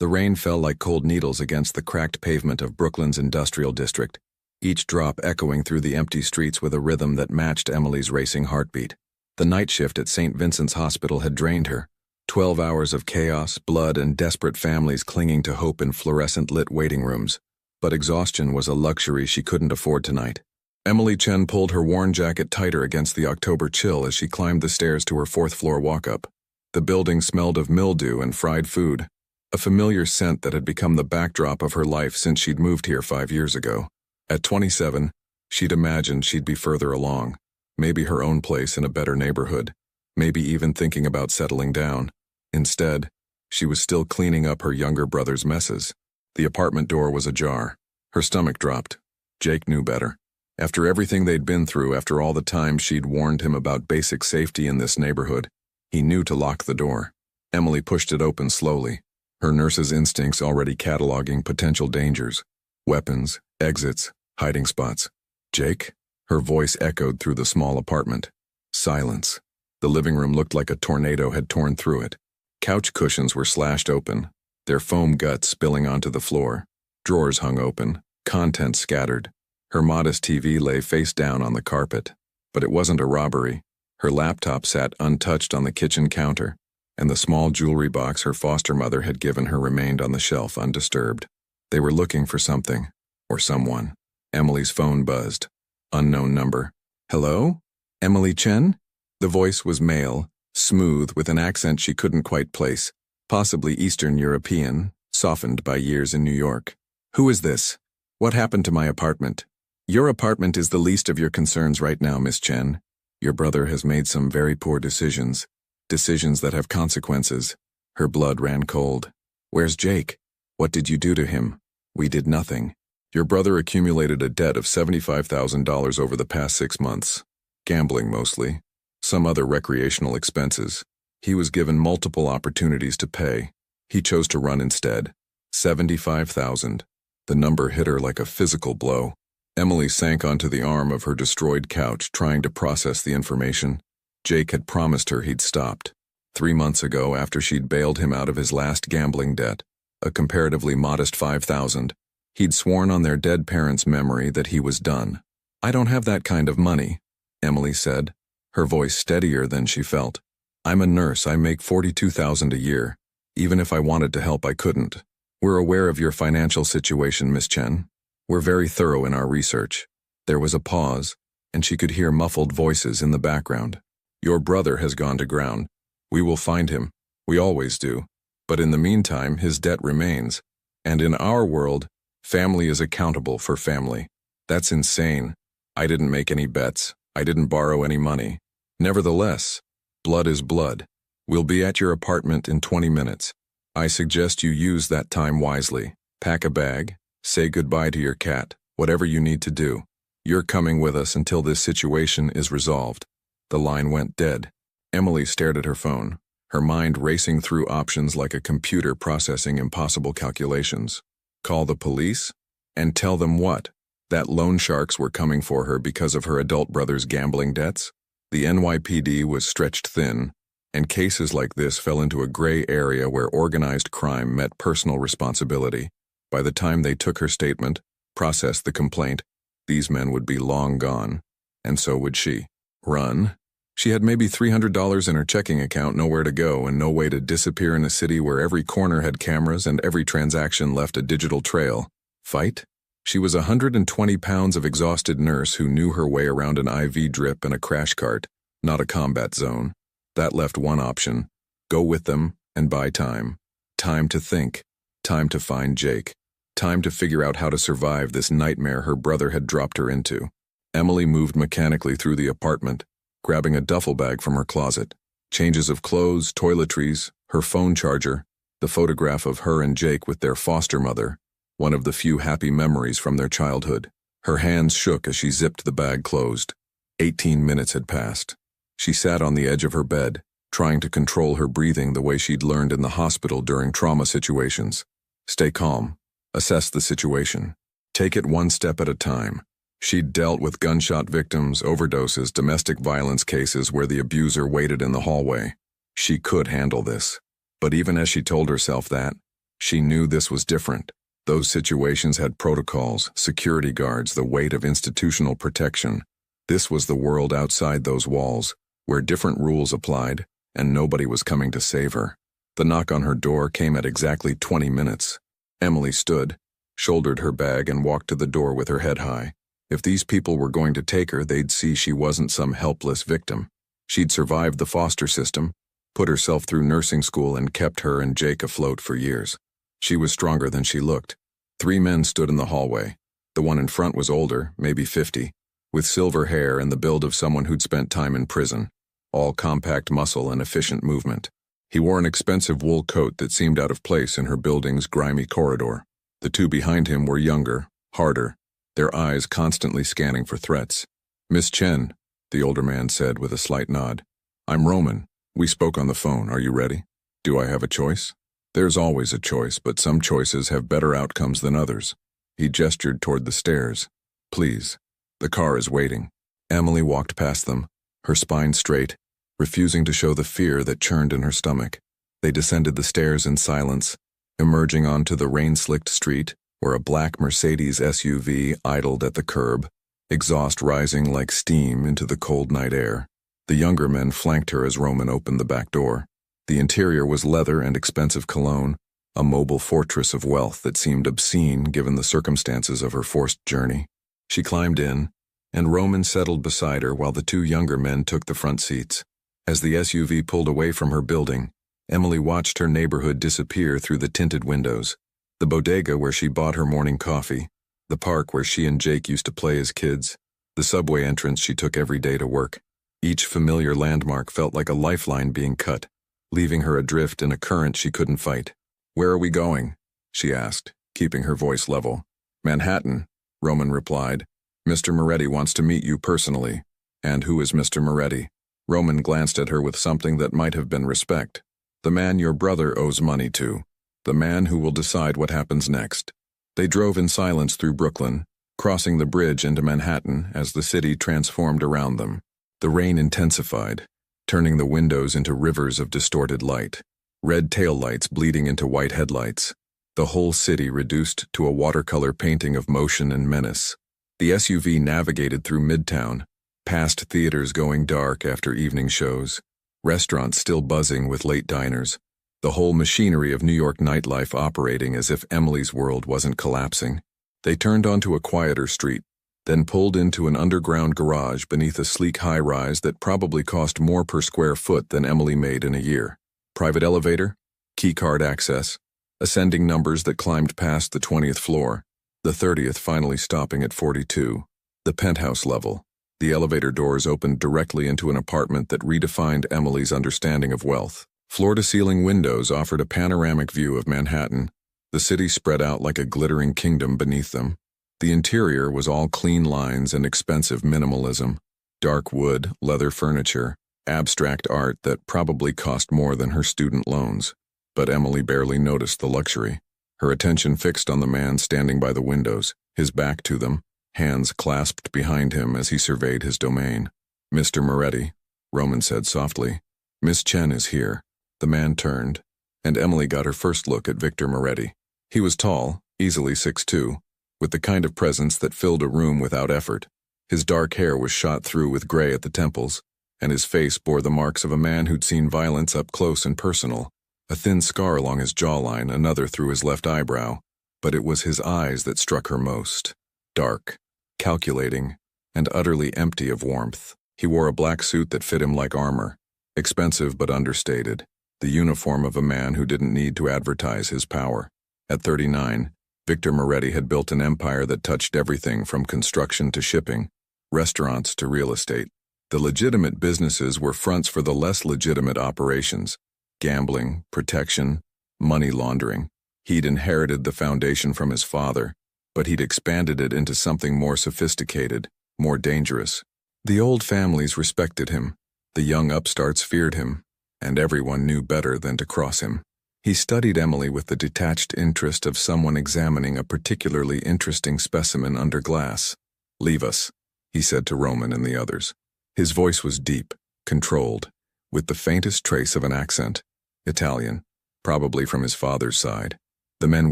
The rain fell like cold needles against the cracked pavement of Brooklyn's industrial district, each drop echoing through the empty streets with a rhythm that matched Emily's racing heartbeat. The night shift at St. Vincent's Hospital had drained her. 12 hours of chaos, blood, and desperate families clinging to hope in fluorescent-lit waiting rooms. But exhaustion was a luxury she couldn't afford tonight. Emily Chen pulled her worn jacket tighter against the October chill as she climbed the stairs to her fourth-floor walk-up. The building smelled of mildew and fried food, a familiar scent that had become the backdrop of her life since she'd moved here 5 years ago. At 27, she'd imagined she'd be further along, maybe her own place in a better neighborhood, maybe even thinking about settling down. Instead, she was still cleaning up her younger brother's messes. The apartment door was ajar. Her stomach dropped. Jake knew better. After everything they'd been through, after all the time she'd warned him about basic safety in this neighborhood, he knew to lock the door. Emily pushed it open slowly, her nurse's instincts already cataloging potential dangers. Weapons, exits, hiding spots. Jake? Her voice echoed through the small apartment. Silence. The living room looked like a tornado had torn through it. Couch cushions were slashed open, their foam guts spilling onto the floor. Drawers hung open, contents scattered. Her modest TV lay face down on the carpet. But it wasn't a robbery. Her laptop sat untouched on the kitchen counter, and the small jewelry box her foster mother had given her remained on the shelf undisturbed. They were looking for something, or someone. Emily's phone buzzed. Unknown number. Hello? Emily Chen? The voice was male, smooth with an accent she couldn't quite place, possibly Eastern European, softened by years in New York. Who is this? What happened to my apartment? Your apartment is the least of your concerns right now, Miss Chen. Your brother has made some very poor decisions. Decisions that have consequences. Her blood ran cold. Where's Jake? What did you do to him? We did nothing. Your brother accumulated a debt of $75,000 over the past 6 months. Gambling mostly. Some other recreational expenses. He was given multiple opportunities to pay. He chose to run instead. $75,000. The number hit her like a physical blow. Emily sank onto the arm of her destroyed couch, trying to process the information. Jake had promised her he'd stopped. 3 months ago, after she'd bailed him out of his last gambling debt, a comparatively modest $5,000, he'd sworn on their dead parents' memory that he was done. I don't have that kind of money, Emily said, her voice steadier than she felt. I'm a nurse. I make $42,000 a year. Even if I wanted to help, I couldn't. We're aware of your financial situation, Miss Chen. We're very thorough in our research. There was a pause, and she could hear muffled voices in the background. Your brother has gone to ground. We will find him. We always do. But in the meantime, his debt remains. And in our world, family is accountable for family. That's insane. I didn't make any bets. I didn't borrow any money. Nevertheless, blood is blood. We'll be at your apartment in 20 minutes. I suggest you use that time wisely. Pack a bag. Say goodbye to your cat. Whatever you need to do. You're coming with us until this situation is resolved. The line went dead. Emily stared at her phone, her mind racing through options like a computer processing impossible calculations. Call the police? And tell them what? That loan sharks were coming for her because of her adult brother's gambling debts? The NYPD was stretched thin, and cases like this fell into a gray area where organized crime met personal responsibility. By the time they took her statement, processed the complaint, these men would be long gone, and so would she. Run? She had maybe $300 in her checking account, nowhere to go, and no way to disappear in a city where every corner had cameras and every transaction left a digital trail. Fight? She was 120 pounds of exhausted nurse who knew her way around an IV drip and a crash cart, not a combat zone. That left one option. Go with them and buy time. Time to think. Time to find Jake. Time to figure out how to survive this nightmare her brother had dropped her into. Emily moved mechanically through the apartment, grabbing a duffel bag from her closet. Changes of clothes, toiletries, her phone charger, the photograph of her and Jake with their foster mother, one of the few happy memories from their childhood. Her hands shook as she zipped the bag closed. 18 minutes had passed. She sat on the edge of her bed, trying to control her breathing the way she'd learned in the hospital during trauma situations. Stay calm. Assess the situation. Take it one step at a time. She'd dealt with gunshot victims, overdoses, domestic violence cases where the abuser waited in the hallway. She could handle this. But even as she told herself that, She knew this was different. Those situations had protocols, security guards, the weight of institutional protection. This was the world outside those walls, where different rules applied, and nobody was coming to save her. The knock on her door came at exactly 20 minutes. Emily stood, shouldered her bag, and walked to the door with her head high. If these people were going to take her, they'd see she wasn't some helpless victim. She'd survived the foster system, put herself through nursing school, and kept her and Jake afloat for years. She was stronger than she looked. 3 men stood in the hallway. The one in front was older, maybe 50, with silver hair and the build of someone who'd spent time in prison, all compact muscle and efficient movement. He wore an expensive wool coat that seemed out of place in her building's grimy corridor. The 2 behind him were younger, harder, their eyes constantly scanning for threats. "Miss Chen," the older man said with a slight nod. "I'm Roman. We spoke on the phone. Are you ready? Do I have a choice?" "There's always a choice, but some choices have better outcomes than others." He gestured toward the stairs. "Please. The car is waiting." Emily walked past them, her spine straight, refusing to show the fear that churned in her stomach. They descended the stairs in silence, emerging onto the rain-slicked street where a black Mercedes SUV idled at the curb, exhaust rising like steam into the cold night air. The younger men flanked her as Roman opened the back door. The interior was leather and expensive cologne, a mobile fortress of wealth that seemed obscene given the circumstances of her forced journey. She climbed in, and Roman settled beside her while the 2 younger men took the front seats. As the SUV pulled away from her building, Emily watched her neighborhood disappear through the tinted windows. The bodega where she bought her morning coffee, the park where she and Jake used to play as kids, the subway entrance she took every day to work. Each familiar landmark felt like a lifeline being cut, leaving her adrift in a current she couldn't fight. "Where are we going?" she asked, keeping her voice level. "Manhattan," Roman replied. "Mr. Moretti wants to meet you personally." "And who is Mr. Moretti?" Roman glanced at her with something that might have been respect. "The man your brother owes money to. The man who will decide what happens next." They drove in silence through Brooklyn, crossing the bridge into Manhattan as the city transformed around them. The rain intensified, turning the windows into rivers of distorted light, red taillights bleeding into white headlights. The whole city reduced to a watercolor painting of motion and menace. The SUV navigated through Midtown, past theaters going dark after evening shows, restaurants still buzzing with late diners, the whole machinery of New York nightlife operating as if Emily's world wasn't collapsing. They turned onto a quieter street, then pulled into an underground garage beneath a sleek high-rise that probably cost more per square foot than Emily made in a year. Private elevator, keycard access, ascending numbers that climbed past the 20th floor, the 30th finally stopping at 42. The penthouse level. The elevator doors opened directly into an apartment that redefined Emily's understanding of wealth. Floor-to-ceiling windows offered a panoramic view of Manhattan, the city spread out like a glittering kingdom beneath them. The interior was all clean lines and expensive minimalism, dark wood, leather furniture, abstract art that probably cost more than her student loans. But Emily barely noticed the luxury. Her attention fixed on the man standing by the windows, his back to them, hands clasped behind him as he surveyed his domain. "Mr. Moretti," Roman said softly. "Miss Chen is here." The man turned, and Emily got her first look at Victor Moretti. He was tall, easily 6'2", with the kind of presence that filled a room without effort. His dark hair was shot through with gray at the temples, and his face bore the marks of a man who'd seen violence up close and personal, a thin scar along his jawline, another through his left eyebrow. But it was his eyes that struck her most. Dark, calculating, and utterly empty of warmth. He wore a black suit that fit him like armor, expensive but understated, the uniform of a man who didn't need to advertise his power. At 39, Victor Moretti had built an empire that touched everything from construction to shipping, restaurants to real estate. The legitimate businesses were fronts for the less legitimate operations: gambling, protection, money laundering. He'd inherited the foundation from his father, but he'd expanded it into something more sophisticated, more dangerous. The old families respected him, the young upstarts feared him, and everyone knew better than to cross him. He studied Emily with the detached interest of someone examining a particularly interesting specimen under glass. "Leave us," he said to Roman and the others. His voice was deep, controlled, with the faintest trace of an accent. Italian, probably from his father's side. The men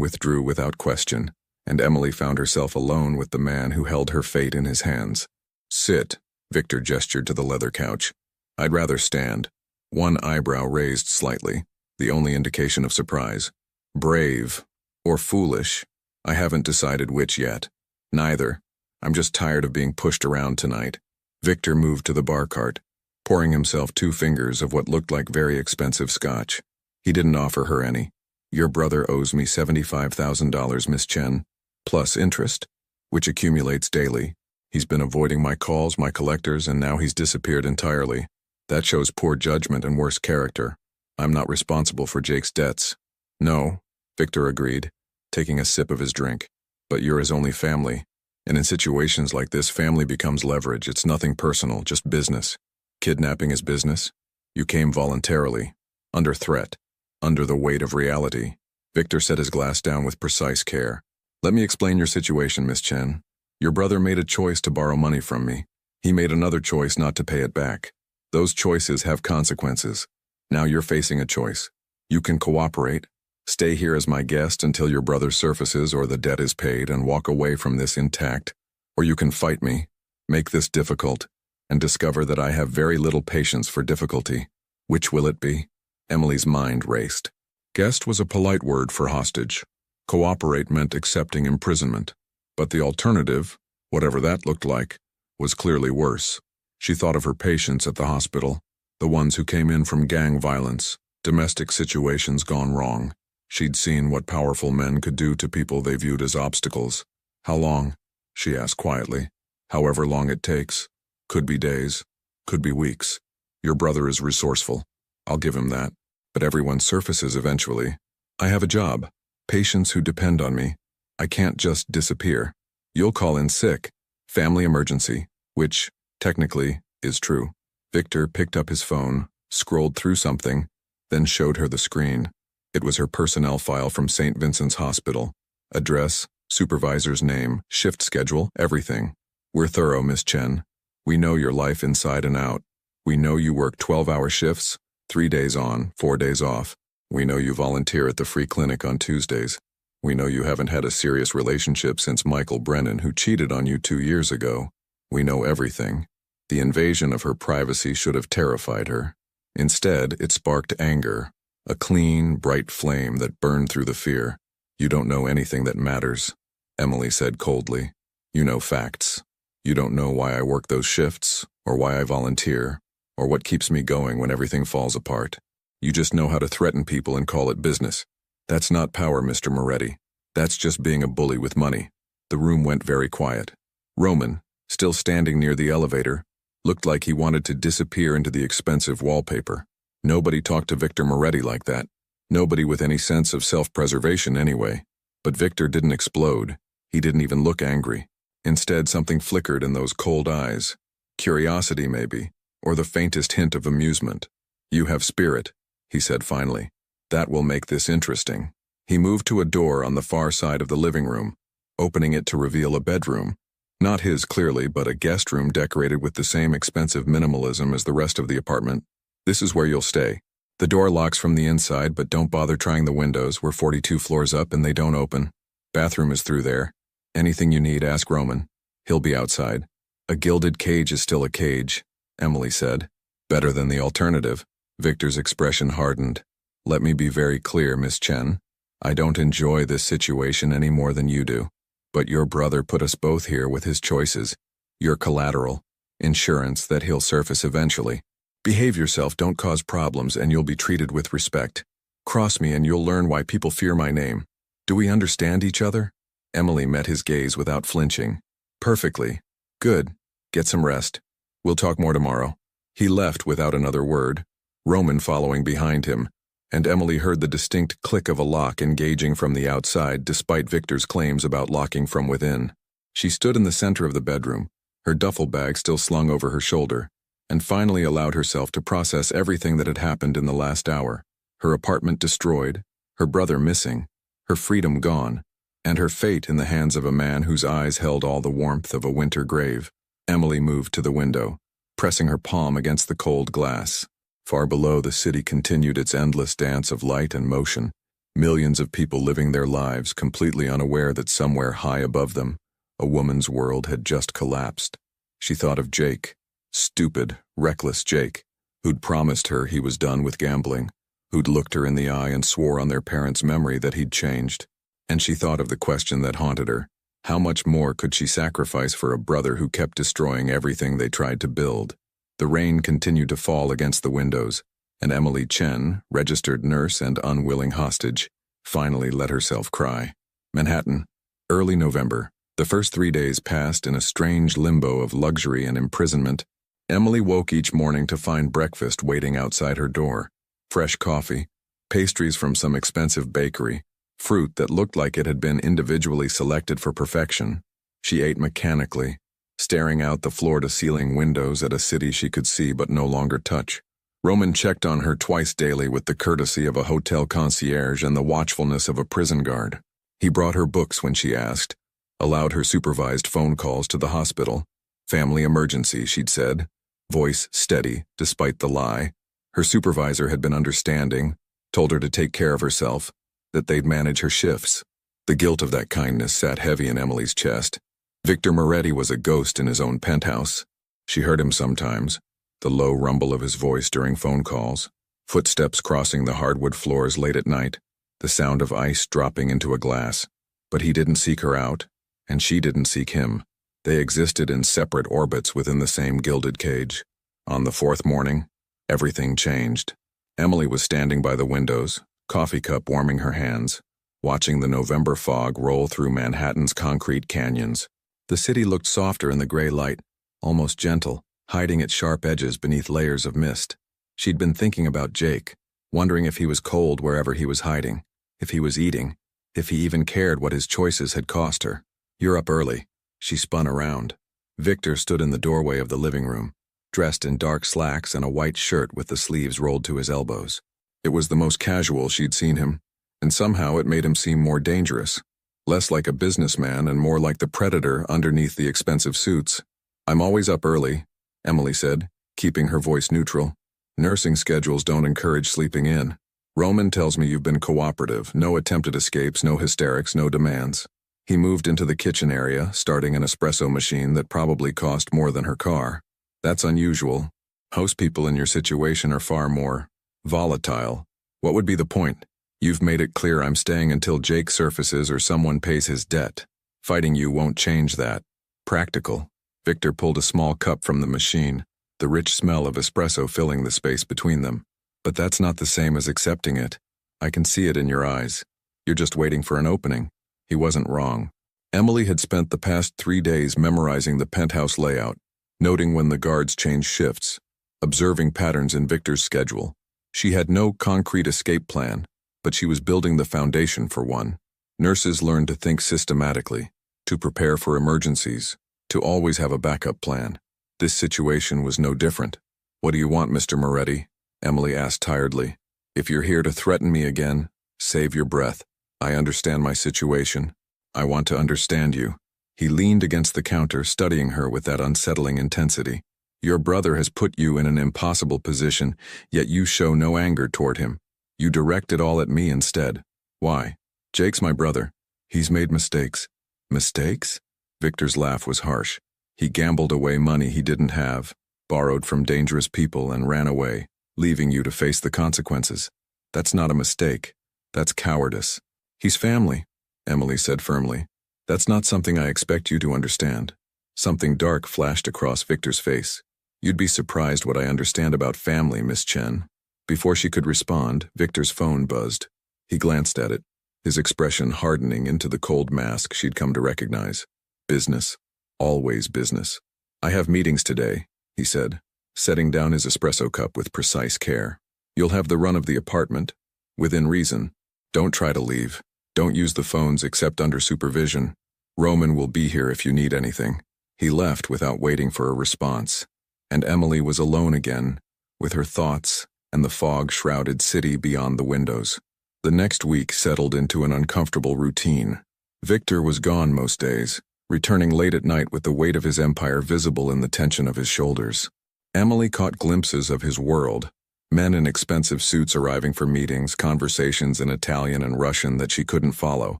withdrew without question, and Emily found herself alone with the man who held her fate in his hands. "Sit," Victor gestured to the leather couch. "I'd rather stand." One eyebrow raised slightly, the only indication of surprise. "Brave. Or foolish. I haven't decided which yet." "Neither. I'm just tired of being pushed around tonight." Victor moved to the bar cart, pouring himself 2 fingers of what looked like very expensive scotch. He didn't offer her any. "Your brother owes me $75,000, Miss Chen, plus interest, which accumulates daily. He's been avoiding my calls, my collectors, and now he's disappeared entirely. That shows poor judgment and worse character. I'm not responsible for Jake's debts." "No," Victor agreed, taking a sip of his drink. "But you're his only family. And in situations like this, family becomes leverage. It's nothing personal, just business." "Kidnapping is business? You came voluntarily, under threat, under the weight of reality." Victor set his glass down with precise care. "Let me explain your situation, Miss Chen. Your brother made a choice to borrow money from me. He made another choice not to pay it back. Those choices have consequences. Now you're facing a choice. You can cooperate, stay here as my guest until your brother surfaces or the debt is paid and walk away from this intact, or you can fight me, make this difficult, and discover that I have very little patience for difficulty. Which will it be?" Emily's mind raced. Guest was a polite word for hostage. Cooperate meant accepting imprisonment. But the alternative, whatever that looked like, was clearly worse. She thought of her patients at the hospital, the ones who came in from gang violence, domestic situations gone wrong. She'd seen what powerful men could do to people they viewed as obstacles. "How long?" she asked quietly. "However long it takes. Could be days, could be weeks. Your brother is resourceful. I'll give him that. But everyone surfaces eventually. I have a job, patients who depend on me. I can't just disappear. You'll call in sick, family emergency, which, technically, is true." Victor picked up his phone, scrolled through something, then showed her the screen. It was her personnel file from St. Vincent's Hospital. Address, supervisor's name, shift schedule, everything. "We're thorough, Miss Chen. We know your life inside and out. We know you work 12-hour shifts, 3 days on, 4 days off. We know you volunteer at the free clinic on Tuesdays. We know you haven't had a serious relationship since Michael Brennan, who cheated on you 2 years ago. We know everything." The invasion of her privacy should have terrified her. Instead, it sparked anger, a clean, bright flame that burned through the fear. "You don't know anything that matters," Emily said coldly. "You know facts. You don't know why I work those shifts, or why I volunteer, or what keeps me going when everything falls apart. You just know how to threaten people and call it business. That's not power, Mr. Moretti. That's just being a bully with money." The room went very quiet. Roman, still standing near the elevator, looked like he wanted to disappear into the expensive wallpaper. Nobody talked to Victor Moretti like that. Nobody with any sense of self-preservation anyway. But Victor didn't explode. He didn't even look angry. Instead, something flickered in those cold eyes. Curiosity, maybe, or the faintest hint of amusement. "You have spirit," he said finally. "That will make this interesting." He moved to a door on the far side of the living room, opening it to reveal a bedroom. Not his, clearly, but a guest room decorated with the same expensive minimalism as the rest of the apartment. "This is where you'll stay. The door locks from the inside, but don't bother trying the windows. We're 42 floors up and they don't open. Bathroom is through there. Anything you need, ask Roman. He'll be outside." "A gilded cage is still a cage," Emily said. "Better than the alternative." Victor's expression hardened. "Let me be very clear, Miss Chen. I don't enjoy this situation any more than you do. But your brother put us both here with his choices. You're collateral, insurance that he'll surface eventually. Behave yourself, don't cause problems, and you'll be treated with respect. Cross me and you'll learn why people fear my name. Do we understand each other?" Emily met his gaze without flinching. "Perfectly. Good. Get some rest. We'll talk more tomorrow." He left without another word, Roman following behind him, and Emily heard the distinct click of a lock engaging from the outside despite Victor's claims about locking from within. She stood in the center of the bedroom, her duffel bag still slung over her shoulder, and finally allowed herself to process everything that had happened in the last hour. Her apartment destroyed, her brother missing, her freedom gone, and her fate in the hands of a man whose eyes held all the warmth of a winter grave. Emily moved to the window, pressing her palm against the cold glass. Far below, the city continued its endless dance of light and motion, Millions of people living their lives completely unaware that somewhere high above them, a woman's world had just collapsed. She thought of Jake, stupid, reckless Jake, who'd promised her he was done with gambling, who'd looked her in the eye and swore on their parents' memory that he'd changed. And she thought of the question that haunted her. How much more could she sacrifice for a brother who kept destroying everything they tried to build? The rain continued to fall against the windows, and Emily Chen, registered nurse and unwilling hostage, finally let herself cry. Manhattan, early November. The first 3 days passed in a strange limbo of luxury and imprisonment. Emily woke each morning to find breakfast waiting outside her door. Fresh coffee, pastries from some expensive bakery, fruit that looked like it had been individually selected for perfection. She ate mechanically, staring out the floor-to-ceiling windows at a city she could see but no longer touch. Roman checked on her twice daily with the courtesy of a hotel concierge and the watchfulness of a prison guard. He brought her books when she asked, allowed her supervised phone calls to the hospital. Family emergency, she'd said, voice steady despite the lie. Her supervisor had been understanding, told her to take care of herself, that they'd manage her shifts. The guilt of that kindness sat heavy in Emily's chest. Victor Moretti was a ghost in his own penthouse. She heard him sometimes, the low rumble of his voice during phone calls, footsteps crossing the hardwood floors late at night, the sound of ice dropping into a glass. But he didn't seek her out, and she didn't seek him. They existed in separate orbits within the same gilded cage. On the fourth morning, everything changed. Emily was standing by the windows, coffee cup warming her hands, watching the November fog roll through Manhattan's concrete canyons. The city looked softer in the gray light, almost gentle, hiding its sharp edges beneath layers of mist. She'd been thinking about Jake, wondering if he was cold wherever he was hiding, if he was eating, if he even cared what his choices had cost her. "You're up early." She spun around. Victor stood in the doorway of the living room, dressed in dark slacks and a white shirt with the sleeves rolled to his elbows. It was the most casual she'd seen him, and somehow it made him seem more dangerous, less like a businessman and more like the predator underneath the expensive suits. "I'm always up early," Emily said, keeping her voice neutral. "Nursing schedules don't encourage sleeping in. Roman tells me you've been cooperative, no attempted escapes, no hysterics, no demands." He moved into the kitchen area, starting an espresso machine that probably cost more than her car. "That's unusual. Most people in your situation are far more volatile. What would be the point? You've made it clear I'm staying until Jake surfaces or someone pays his debt. Fighting you won't change that." "Practical." Victor pulled a small cup from the machine, the rich smell of espresso filling the space between them. "But that's not the same as accepting it. I can see it in your eyes. You're just waiting for an opening." He wasn't wrong. Emily had spent the past 3 days memorizing the penthouse layout, noting when the guards changed shifts, observing patterns in Victor's schedule. She had no concrete escape plan, but she was building the foundation for one. Nurses learned to think systematically, to prepare for emergencies, to always have a backup plan. This situation was no different. "What do you want, Mr. Moretti?" Emily asked tiredly. "If you're here to threaten me again, save your breath. I understand my situation. I want to understand you." He leaned against the counter, studying her with that unsettling intensity. "Your brother has put you in an impossible position, yet you show no anger toward him. You direct it all at me instead. Why? Jake's my brother. He's made mistakes." "Mistakes?" Victor's laugh was harsh. "He gambled away money he didn't have, borrowed from dangerous people and ran away, leaving you to face the consequences. That's not a mistake. That's cowardice." "He's family," Emily said firmly. "That's not something I expect you to understand." Something dark flashed across Victor's face. "You'd be surprised what I understand about family, Miss Chen." Before she could respond, Victor's phone buzzed. He glanced at it, his expression hardening into the cold mask she'd come to recognize. Business. Always business. "I have meetings today," he said, setting down his espresso cup with precise care. "You'll have the run of the apartment, within reason. Don't try to leave. Don't use the phones except under supervision. Roman will be here if you need anything." He left without waiting for a response, and Emily was alone again, with her thoughts and the fog-shrouded city beyond the windows. The next week settled into an uncomfortable routine. Victor was gone most days, returning late at night with the weight of his empire visible in the tension of his shoulders. Emily caught glimpses of his world, Men in expensive suits arriving for meetings, conversations in Italian and Russian that she couldn't follow,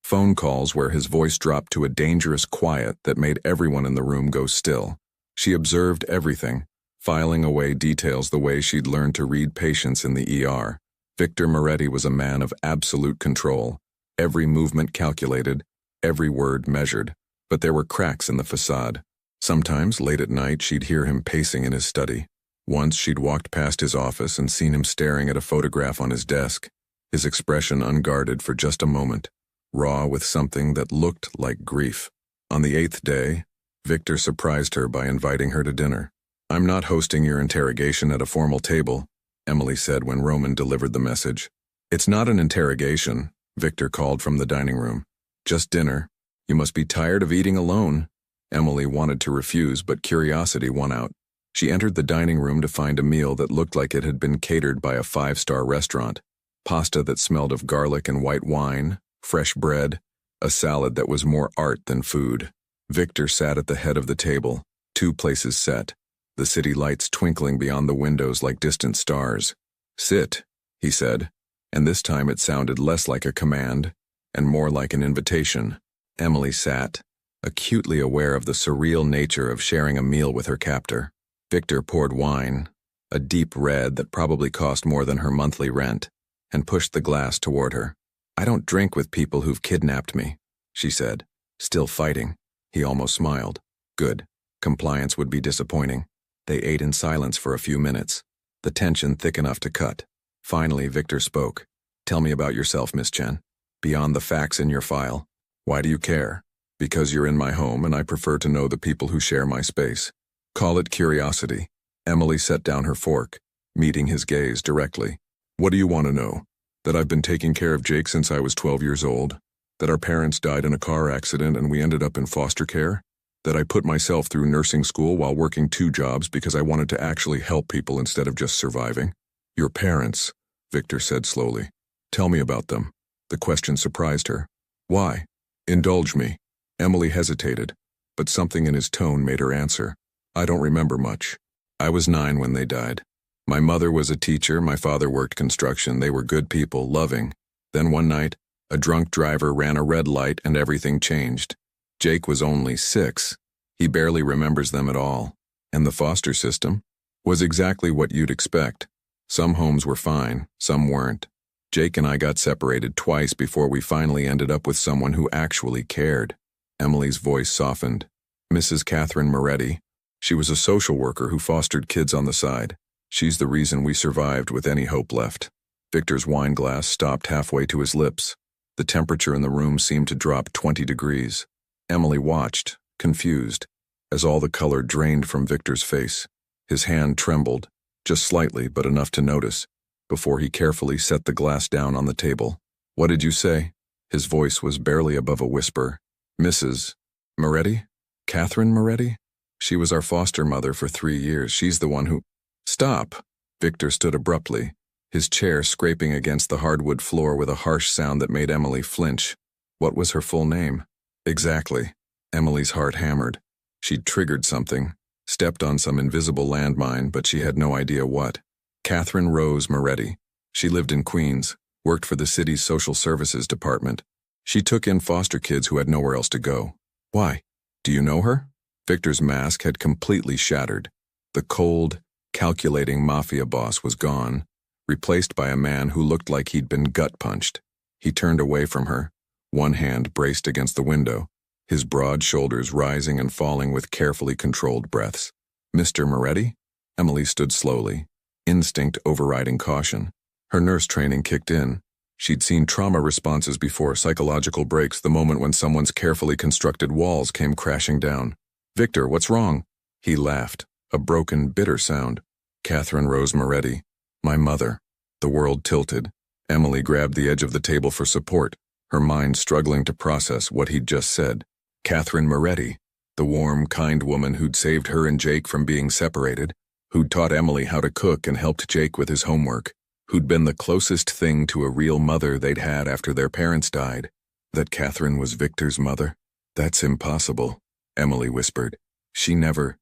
phone calls where his voice dropped to a dangerous quiet that made everyone in the room go still. She observed everything, filing away details the way she'd learned to read patients in the ER. Victor Moretti was a man of absolute control, every movement calculated, every word measured, but there were cracks in the facade. Sometimes, late at night, she'd hear him pacing in his study. Once she'd walked past his office and seen him staring at a photograph on his desk, his expression unguarded for just a moment, raw with something that looked like grief. On the 8th day, Victor surprised her by inviting her to dinner. "I'm not hosting your interrogation at a formal table," Emily said when Roman delivered the message. "It's not an interrogation," Victor called from the dining room. "Just dinner. You must be tired of eating alone." Emily wanted to refuse, but curiosity won out. She entered the dining room to find a meal that looked like it had been catered by a 5-star restaurant. Pasta that smelled of garlic and white wine, fresh bread, a salad that was more art than food. Victor sat at the head of the table, 2 places set, the city lights twinkling beyond the windows like distant stars. "Sit," he said, and this time it sounded less like a command and more like an invitation. Emily sat, acutely aware of the surreal nature of sharing a meal with her captor. Victor poured wine, a deep red that probably cost more than her monthly rent, and pushed the glass toward her. "I don't drink with people who've kidnapped me," she said, still fighting. He almost smiled. Good. Compliance would be disappointing. They ate in silence for a few minutes, the tension thick enough to cut. Finally, Victor spoke. "Tell me about yourself, Miss Chen. Beyond the facts in your file. Why do you care?" "Because you're in my home and I prefer to know the people who share my space. Call it curiosity." Emily set down her fork, meeting his gaze directly. "What do you want to know? That I've been taking care of Jake since I was 12 years old? That our parents died in a car accident and we ended up in foster care? That I put myself through nursing school while working 2 jobs because I wanted to actually help people instead of just surviving?" "Your parents," Victor said slowly. "Tell me about them." The question surprised her. "Why?" "Indulge me." Emily hesitated, but something in his tone made her answer. "I don't remember much. I was 9 when they died. My mother was a teacher, my father worked construction. They were good people, loving. Then one night, a drunk driver ran a red light and everything changed. Jake was only 6. He barely remembers them at all. And the foster system was exactly what you'd expect. Some homes were fine, some weren't. Jake and I got separated twice before we finally ended up with someone who actually cared." Emily's voice softened. "Mrs. Catherine Moretti. She was a social worker who fostered kids on the side. She's the reason we survived with any hope left." Victor's wine glass stopped halfway to his lips. The temperature in the room seemed to drop 20 degrees. Emily watched, confused, as all the color drained from Victor's face. His hand trembled, just slightly but enough to notice, before he carefully set the glass down on the table. "What did you say?" His voice was barely above a whisper. "Mrs. Moretti? Catherine Moretti? She was our foster mother for 3 years. She's the one who—" "Stop!" Victor stood abruptly, his chair scraping against the hardwood floor with a harsh sound that made Emily flinch. What was her full name? Exactly. Emily's heart hammered. She'd triggered something, stepped on some invisible landmine, but she had no idea what. Catherine Rose Moretti. She lived in Queens, worked for the city's social services department. She took in foster kids who had nowhere else to go. Why? Do you know her? Victor's mask had completely shattered. The cold, calculating Mafia boss was gone, replaced by a man who looked like he'd been gut-punched. He turned away from her, one hand braced against the window, his broad shoulders rising and falling with carefully controlled breaths. "Mr. Moretti?" Emily stood slowly, instinct overriding caution. Her nurse training kicked in. She'd seen trauma responses before, psychological breaks, the moment when someone's carefully constructed walls came crashing down. "Victor, what's wrong?" He laughed, a broken, bitter sound. "Catherine Rose Moretti. My mother." The world tilted. Emily grabbed the edge of the table for support, her mind struggling to process what he'd just said. Catherine Moretti, the warm, kind woman who'd saved her and Jake from being separated, who'd taught Emily how to cook and helped Jake with his homework, who'd been the closest thing to a real mother they'd had after their parents died. That Catherine was Victor's mother? "That's impossible," Emily whispered. She never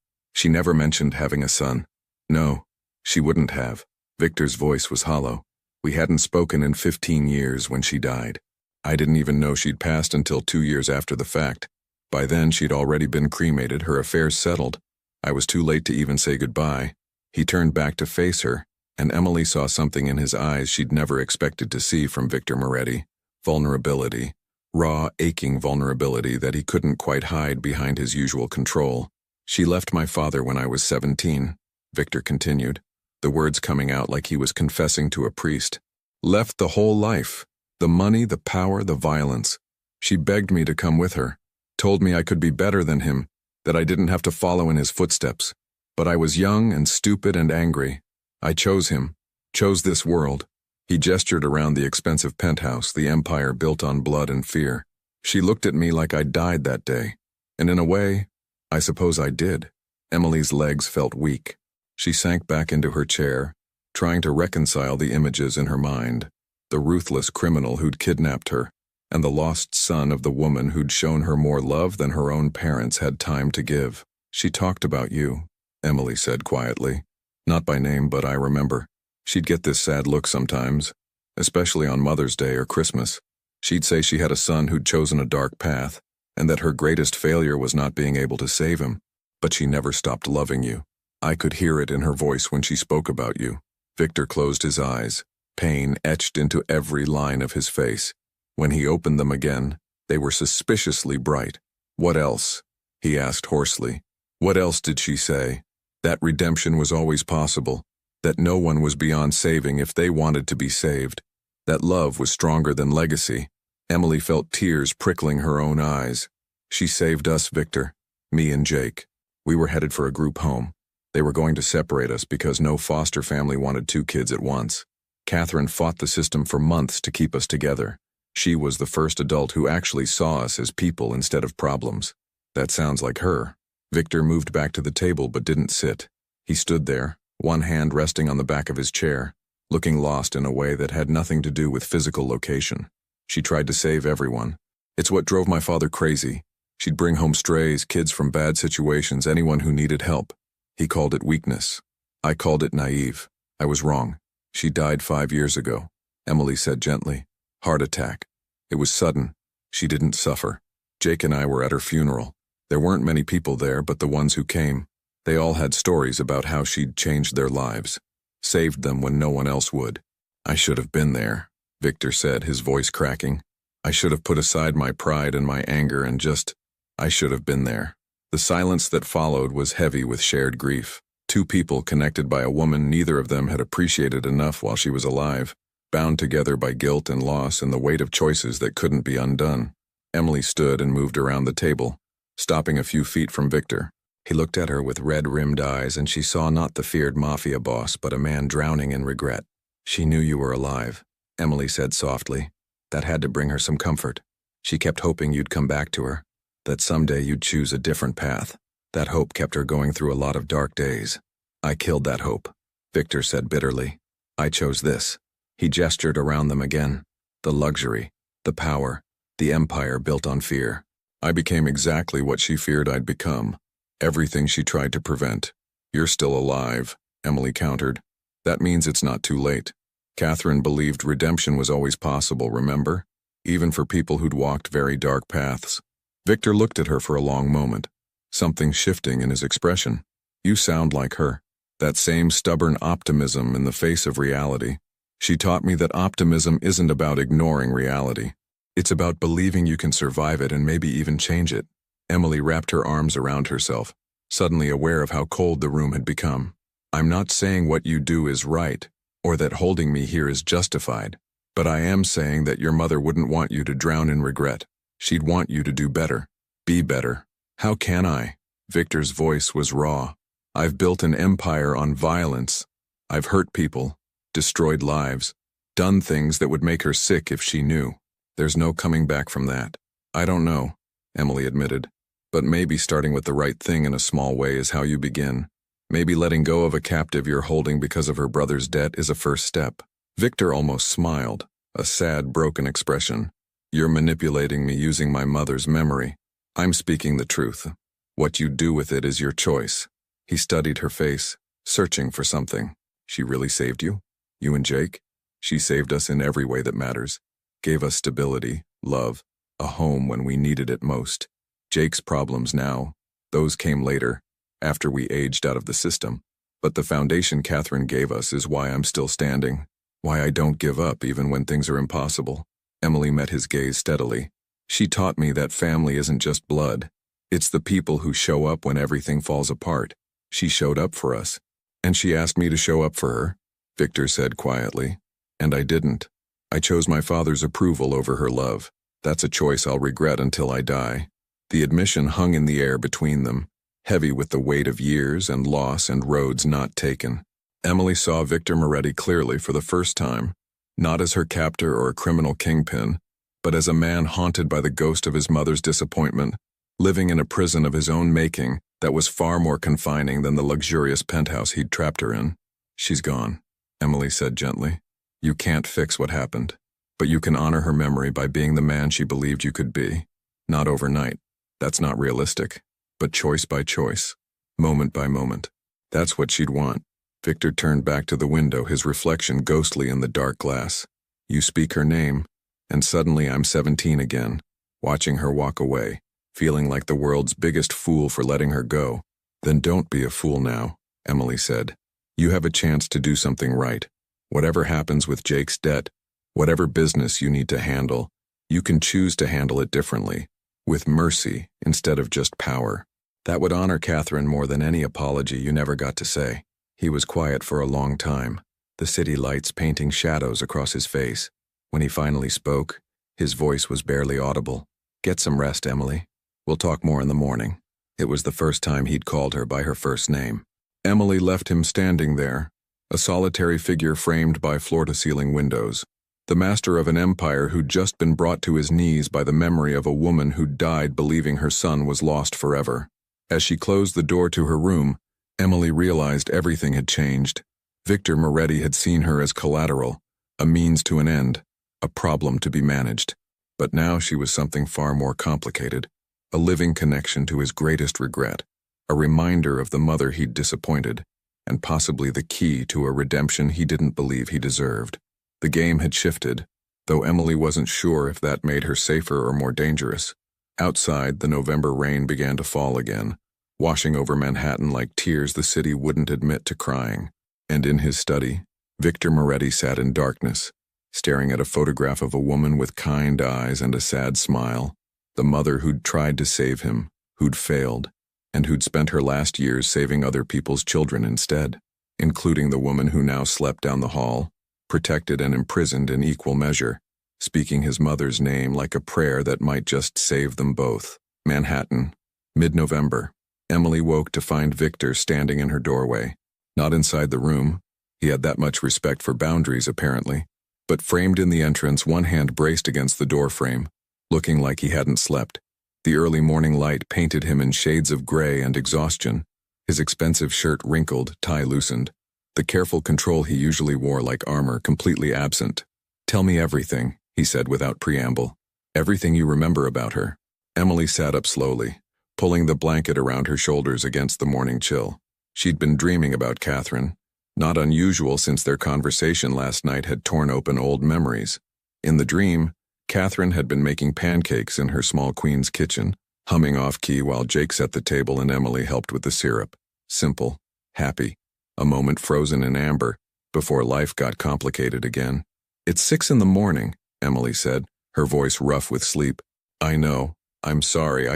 mentioned having a son. No, she wouldn't have. Victor's voice was hollow. We hadn't spoken in 15 years when she died. I didn't even know she'd passed until 2 years after the fact. By then, she'd already been cremated, her affairs settled. I was too late to even say goodbye. He turned back to face her, and Emily saw something in his eyes she'd never expected to see from Victor Moretti. Vulnerability. Raw, aching vulnerability that he couldn't quite hide behind his usual control. She left my father when I was 17, Victor continued, the words coming out like he was confessing to a priest. Left the whole life. The money, the power, the violence. She begged me to come with her. Told me I could be better than him, that I didn't have to follow in his footsteps. But I was young and stupid and angry. I chose him. Chose this world. He gestured around the expensive penthouse, the empire built on blood and fear. She looked at me like I'd died that day. And in a way, I suppose I did. Emily's legs felt weak. She sank back into her chair, trying to reconcile the images in her mind. The ruthless criminal who'd kidnapped her, and the lost son of the woman who'd shown her more love than her own parents had time to give. She talked about you, Emily said quietly. Not by name, but I remember. She'd get this sad look sometimes, especially on Mother's Day or Christmas. She'd say she had a son who'd chosen a dark path, and that her greatest failure was not being able to save him. But she never stopped loving you. I could hear it in her voice when she spoke about you. Victor closed his eyes, pain etched into every line of his face. When he opened them again, they were suspiciously bright. What else? He asked hoarsely. What else did she say? That redemption was always possible. That no one was beyond saving if they wanted to be saved. That love was stronger than legacy. Emily felt tears prickling her own eyes. She saved us, Victor. Me and Jake. We were headed for a group home. They were going to separate us because no foster family wanted 2 kids at once. Catherine fought the system for months to keep us together. She was the first adult who actually saw us as people instead of problems. That sounds like her. Victor moved back to the table but didn't sit. He stood there, one hand resting on the back of his chair, looking lost in a way that had nothing to do with physical location. She tried to save everyone. It's what drove my father crazy. She'd bring home strays, kids from bad situations, anyone who needed help. He called it weakness. I called it naive. I was wrong. She died 5 years ago, Emily said gently. Heart attack. It was sudden. She didn't suffer. Jake and I were at her funeral. There weren't many people there, but the ones who came, they all had stories about how she'd changed their lives, saved them when no one else would. I should have been there, Victor said, his voice cracking. I should have put aside my pride and my anger and I should have been there. The silence that followed was heavy with shared grief. 2 people connected by a woman neither of them had appreciated enough while she was alive, bound together by guilt and loss and the weight of choices that couldn't be undone. Emily stood and moved around the table, stopping a few feet from Victor. He looked at her with red-rimmed eyes, and she saw not the feared Mafia boss, but a man drowning in regret. She knew you were alive, Emily said softly. That had to bring her some comfort. She kept hoping you'd come back to her, that someday you'd choose a different path. That hope kept her going through a lot of dark days. I killed that hope, Victor said bitterly. I chose this. He gestured around them again. The luxury, the power, the empire built on fear. I became exactly what she feared I'd become. Everything she tried to prevent. You're still alive, Emily countered. That means it's not too late. Catherine believed redemption was always possible, remember? Even for people who'd walked very dark paths. Victor looked at her for a long moment, something shifting in his expression. You sound like her. That same stubborn optimism in the face of reality. She taught me that optimism isn't about ignoring reality. It's about believing you can survive it and maybe even change it. Emily wrapped her arms around herself, suddenly aware of how cold the room had become. I'm not saying what you do is right, or that holding me here is justified, but I am saying that your mother wouldn't want you to drown in regret. She'd want you to do better. Be better. How can I? Victor's voice was raw. I've built an empire on violence. I've hurt people, destroyed lives, done things that would make her sick if she knew. There's no coming back from that. I don't know, Emily admitted. But maybe starting with the right thing in a small way is how you begin. Maybe letting go of a captive you're holding because of her brother's debt is a first step. Victor almost smiled, a sad, broken expression. You're manipulating me using my mother's memory. I'm speaking the truth. What you do with it is your choice. He studied her face, searching for something. She really saved you? You and Jake? She saved us in every way that matters. Gave us stability, love, a home when we needed it most. Jake's problems now, those came later, after we aged out of the system. But the foundation Catherine gave us is why I'm still standing, why I don't give up even when things are impossible. Emily met his gaze steadily. She taught me that family isn't just blood. It's the people who show up when everything falls apart. She showed up for us. And she asked me to show up for her, Victor said quietly. And I didn't. I chose my father's approval over her love. That's a choice I'll regret until I die. The admission hung in the air between them, heavy with the weight of years and loss and roads not taken. Emily saw Victor Moretti clearly for the first time, not as her captor or a criminal kingpin, but as a man haunted by the ghost of his mother's disappointment, living in a prison of his own making that was far more confining than the luxurious penthouse he'd trapped her in. She's gone, Emily said gently. You can't fix what happened, but you can honor her memory by being the man she believed you could be. Not overnight. That's not realistic, but choice by choice, moment by moment. That's what she'd want. Victor turned back to the window, his reflection ghostly in the dark glass. You speak her name, and suddenly I'm 17 again, watching her walk away, feeling like the world's biggest fool for letting her go. Then don't be a fool now, Emily said. You have a chance to do something right. Whatever happens with Jake's debt, whatever business you need to handle, you can choose to handle it differently, with mercy instead of just power. That would honor Catherine more than any apology you never got to say. He was quiet for a long time, the city lights painting shadows across his face. When he finally spoke, his voice was barely audible. Get some rest, Emily. We'll talk more in the morning. It was the first time he'd called her by her first name. Emily left him standing there, a solitary figure framed by floor-to-ceiling windows, the master of an empire who'd just been brought to his knees by the memory of a woman who'd died believing her son was lost forever. As she closed the door to her room, Emily realized everything had changed. Victor Moretti had seen her as collateral, a means to an end, a problem to be managed. But now she was something far more complicated, a living connection to his greatest regret, a reminder of the mother he'd disappointed, and possibly the key to a redemption he didn't believe he deserved. The game had shifted, though Emily wasn't sure if that made her safer or more dangerous. Outside, the November rain began to fall again, washing over Manhattan like tears the city wouldn't admit to crying. And in his study, Victor Moretti sat in darkness, staring at a photograph of a woman with kind eyes and a sad smile, the mother who'd tried to save him, who'd failed, and who'd spent her last years saving other people's children instead, including the woman who now slept down the hall, protected and imprisoned in equal measure, speaking his mother's name like a prayer that might just save them both. Manhattan, mid-November. Emily woke to find Victor standing in her doorway. Not inside the room. He had that much respect for boundaries, apparently. But framed in the entrance, one hand braced against the doorframe, looking like he hadn't slept. The early morning light painted him in shades of gray and exhaustion, his expensive shirt wrinkled, tie loosened, the careful control he usually wore like armor completely absent. Tell me everything, he said without preamble. Everything you remember about her. Emily sat up slowly, pulling the blanket around her shoulders against the morning chill. She'd been dreaming about Catherine, not unusual since their conversation last night had torn open old memories. In the dream, Catherine had been making pancakes in her small queen's kitchen, humming off-key while Jake set the table and Emily helped with the syrup. Simple, happy, a moment frozen in amber, before life got complicated again. It's 6 a.m, Emily said, her voice rough with sleep. I know, I'm sorry,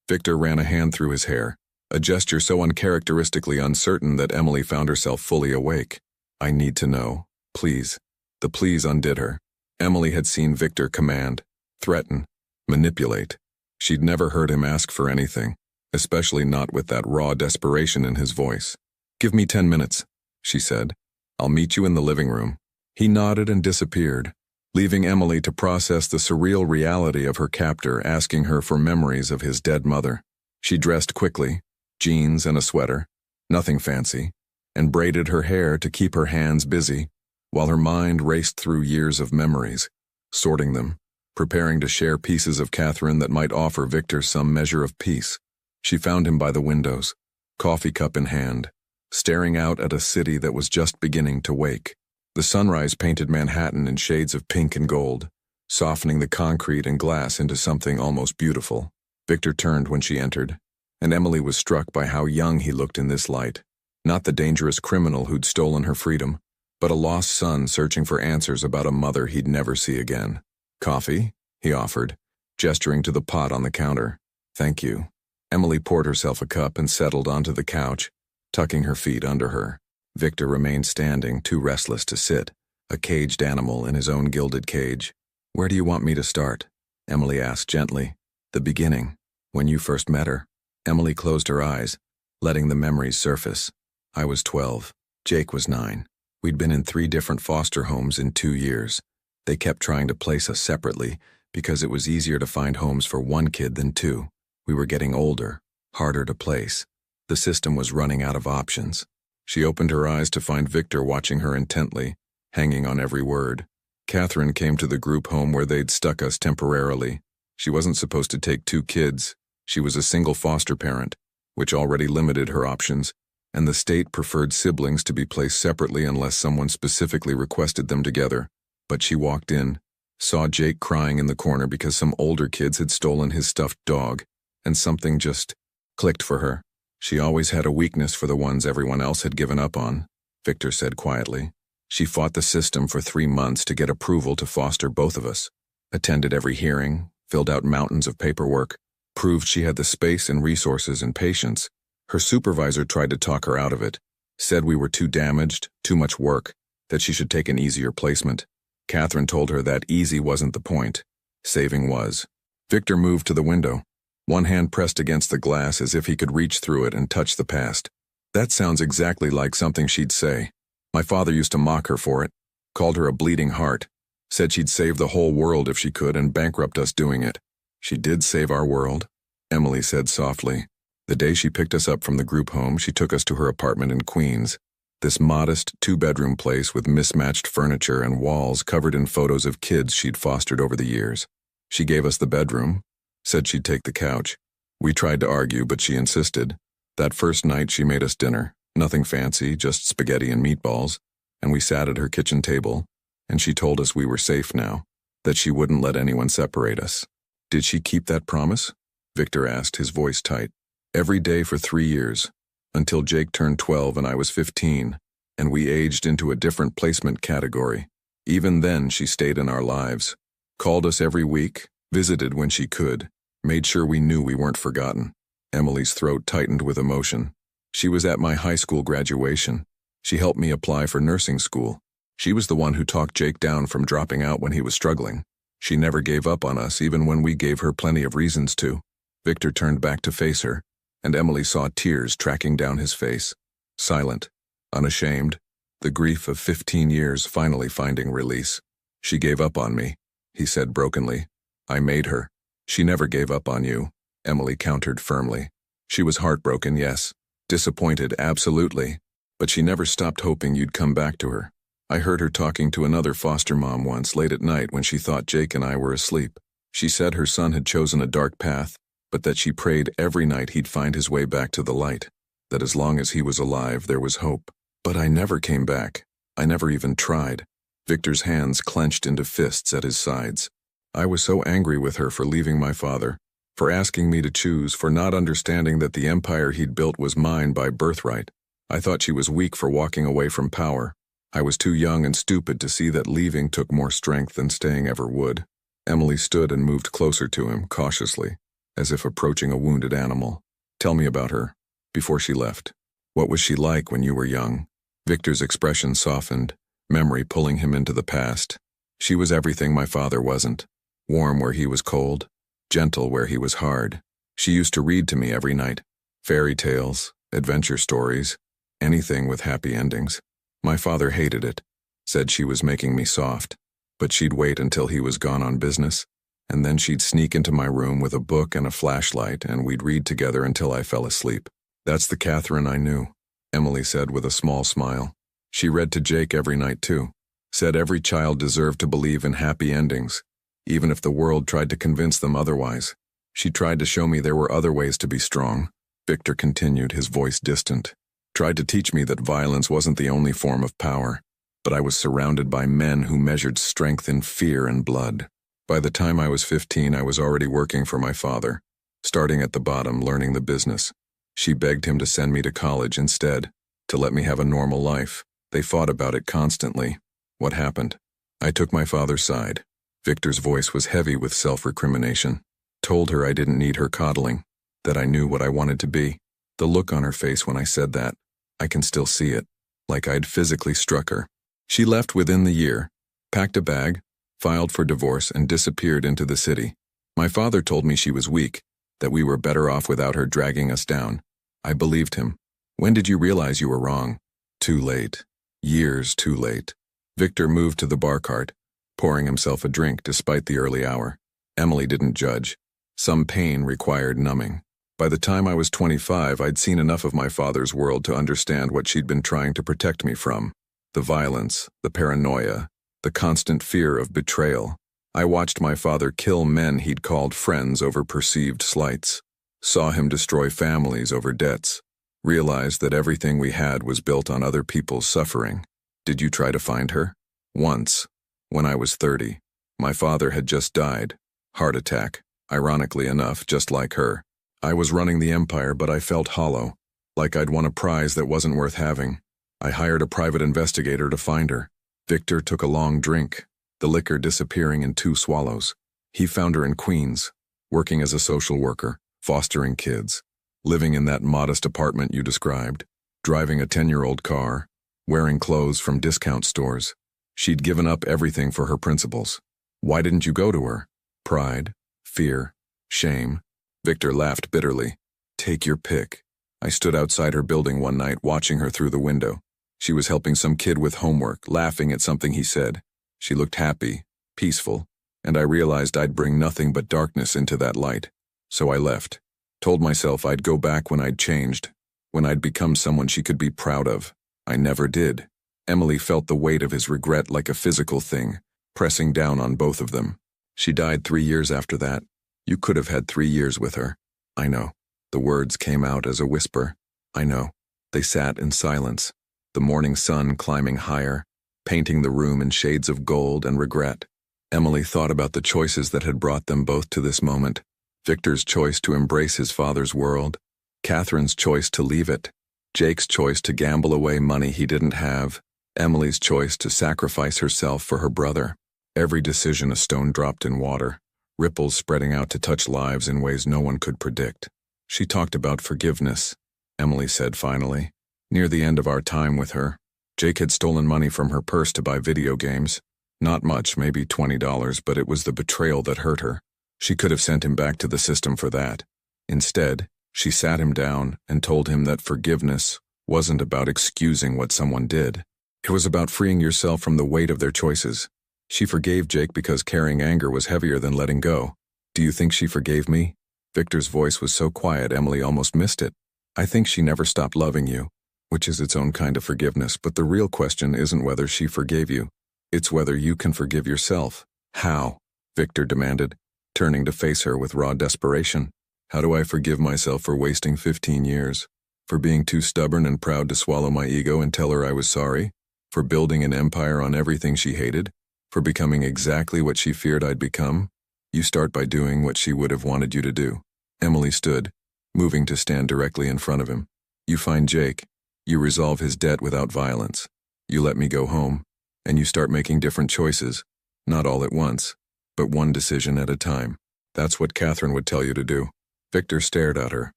Victor ran a hand through his hair, a gesture so uncharacteristically uncertain that Emily found herself fully awake. I need to know, please. The please undid her. Emily had seen Victor command, threaten, manipulate. She'd never heard him ask for anything, especially not with that raw desperation in his voice. Give me 10 minutes, she said. I'll meet you in the living room. He nodded and disappeared, leaving Emily to process the surreal reality of her captor asking her for memories of his dead mother. She dressed quickly, jeans and a sweater, nothing fancy, and braided her hair to keep her hands busy, while her mind raced through years of memories, sorting them, preparing to share pieces of Catherine that might offer Victor some measure of peace. She found him by the windows, coffee cup in hand, staring out at a city that was just beginning to wake. The sunrise painted Manhattan in shades of pink and gold, softening the concrete and glass into something almost beautiful. Victor turned when she entered, and Emily was struck by how young he looked in this light. Not the dangerous criminal who'd stolen her freedom, but a lost son searching for answers about a mother he'd never see again. "Coffee?" he offered, gesturing to the pot on the counter. "Thank you." Emily poured herself a cup and settled onto the couch, tucking her feet under her. Victor remained standing, too restless to sit, a caged animal in his own gilded cage. "Where do you want me to start?" Emily asked gently. "The beginning, when you first met her." Emily closed her eyes, letting the memories surface. "I was 12. Jake was 9. We'd been in 3 different foster homes in 2 years. They kept trying to place us separately because it was easier to find homes for 1 kid than 2. We were getting older, harder to place. The system was running out of options." She opened her eyes to find Victor watching her intently, hanging on every word. "Catherine came to the group home where they'd stuck us temporarily. She wasn't supposed to take 2 kids. She was a single foster parent, which already limited her options, and the state preferred siblings to be placed separately unless someone specifically requested them together. But she walked in, saw Jake crying in the corner because some older kids had stolen his stuffed dog, and something just clicked for her. She always had a weakness for the ones everyone else had given up on," Victor said quietly. "She fought the system for 3 months to get approval to foster both of us, attended every hearing, filled out mountains of paperwork, proved she had the space and resources and patience. Her supervisor tried to talk her out of it, said we were too damaged, too much work, that she should take an easier placement. Catherine told her that easy wasn't the point. Saving was." Victor moved to the window, one hand pressed against the glass as if he could reach through it and touch the past. "That sounds exactly like something she'd say. My father used to mock her for it, called her a bleeding heart, said she'd save the whole world if she could and bankrupt us doing it." "She did save our world," Emily said softly. "The day she picked us up from the group home, she took us to her apartment in Queens, this modest 2-bedroom place with mismatched furniture and walls covered in photos of kids she'd fostered over the years. She gave us the bedroom, said she'd take the couch. We tried to argue, but she insisted. That first night she made us dinner, nothing fancy, just spaghetti and meatballs, and we sat at her kitchen table, and she told us we were safe now, that she wouldn't let anyone separate us." "Did she keep that promise?" Victor asked, his voice tight. "Every day for 3 years, until Jake turned 12 and I was 15, and we aged into a different placement category. Even then she stayed in our lives, called us every week, visited when she could, made sure we knew we weren't forgotten." Emily's throat tightened with emotion. "She was at my high school graduation. She helped me apply for nursing school. She was the one who talked Jake down from dropping out when he was struggling. She never gave up on us even when we gave her plenty of reasons to." Victor turned back to face her, and Emily saw tears tracking down his face. Silent, unashamed, the grief of 15 years finally finding release. "She gave up on me," he said brokenly. "I made her." "She never gave up on you," Emily countered firmly. "She was heartbroken, yes. Disappointed, absolutely. But she never stopped hoping you'd come back to her. I heard her talking to another foster mom once late at night when she thought Jake and I were asleep. She said her son had chosen a dark path, but that she prayed every night he'd find his way back to the light, that as long as he was alive there was hope. But I never came back. I never even tried." Victor's hands clenched into fists at his sides. "I was so angry with her for leaving my father, for asking me to choose, for not understanding that the empire he'd built was mine by birthright. I thought she was weak for walking away from power. I was too young and stupid to see that leaving took more strength than staying ever would." Emily stood and moved closer to him, cautiously, as if approaching a wounded animal. "Tell me about her, before she left. What was she like when you were young?" Victor's expression softened, memory pulling him into the past. "She was everything my father wasn't. Warm where he was cold, gentle where he was hard. She used to read to me every night. Fairy tales, adventure stories, anything with happy endings. My father hated it, said she was making me soft, but she'd wait until he was gone on business, and then she'd sneak into my room with a book and a flashlight, and we'd read together until I fell asleep. That's the Catherine I knew," Emily said with a small smile. "She read to Jake every night too, said every child deserved to believe in happy endings, even if the world tried to convince them otherwise. She tried to show me there were other ways to be strong," Victor continued, his voice distant. "Tried to teach me that violence wasn't the only form of power. but I was surrounded by men who measured strength in fear and blood. By the time I was 15, I was already working for my father, starting at the bottom, learning the business. She begged him to send me to college instead, to let me have a normal life. They fought about it constantly. What happened? I took my father's side. Victor's voice was heavy with self-recrimination. Told her I didn't need her coddling, that I knew what I wanted to be. The look on her face when I said that, I can still see it, like I'd physically struck her. She left within the year, packed a bag, filed for divorce, and disappeared into the city. My father told me she was weak, that we were better off without her dragging us down. I believed him. When did you realize you were wrong? Too late. Years too late. Victor moved to the bar cart, pouring himself a drink despite the early hour. Emily didn't judge. Some pain required numbing. By the time I was 25, I'd seen enough of my father's world to understand what she'd been trying to protect me from. The violence, the paranoia, the constant fear of betrayal. I watched my father kill men he'd called friends over perceived slights. Saw him destroy families over debts. Realized that everything we had was built on other people's suffering. Did you try to find her? Once. When I was 30. My father had just died. Heart attack. Ironically enough, just like her. I was running the empire, but I felt hollow. Like I'd won a prize that wasn't worth having. I hired a private investigator to find her. Victor took a long drink, the liquor disappearing in 2 swallows. He found her in Queens, working as a social worker, fostering kids, living in that modest apartment you described, driving a 10-year-old car, wearing clothes from discount stores. She'd given up everything for her principles. Why didn't you go to her? Pride, fear, shame. Victor laughed bitterly. Take your pick. I stood outside her building one night watching her through the window. She was helping some kid with homework, laughing at something he said. She looked happy, peaceful, and I realized I'd bring nothing but darkness into that light. So I left. Told myself I'd go back when I'd changed, when I'd become someone she could be proud of. I never did. Emily felt the weight of his regret like a physical thing, pressing down on both of them. She died 3 years after that. You could have had 3 years with her. I know. The words came out as a whisper. I know. They sat in silence, the morning sun climbing higher, painting the room in shades of gold and regret. Emily thought about the choices that had brought them both to this moment. Victor's choice to embrace his father's world, Catherine's choice to leave it, Jake's choice to gamble away money he didn't have, Emily's choice to sacrifice herself for her brother. Every decision a stone dropped in water, ripples spreading out to touch lives in ways no one could predict. She talked about forgiveness, Emily said finally. Near the end of our time with her, Jake had stolen money from her purse to buy video games. Not much, maybe $20, but it was the betrayal that hurt her. She could have sent him back to the system for that. Instead, she sat him down and told him that forgiveness wasn't about excusing what someone did. It was about freeing yourself from the weight of their choices. She forgave Jake because carrying anger was heavier than letting go. Do you think she forgave me? Victor's voice was so quiet Emily almost missed it. I think she never stopped loving you, which is its own kind of forgiveness, but the real question isn't whether she forgave you. It's whether you can forgive yourself. How? Victor demanded, turning to face her with raw desperation. How do I forgive myself for wasting 15 years? For being too stubborn and proud to swallow my ego and tell her I was sorry? For building an empire on everything she hated? For becoming exactly what she feared I'd become? You start by doing what she would have wanted you to do. Emily stood, moving to stand directly in front of him. You find Jake. You resolve his debt without violence. You let me go home, and you start making different choices. Not all at once, but one decision at a time. That's what Catherine would tell you to do. Victor stared at her,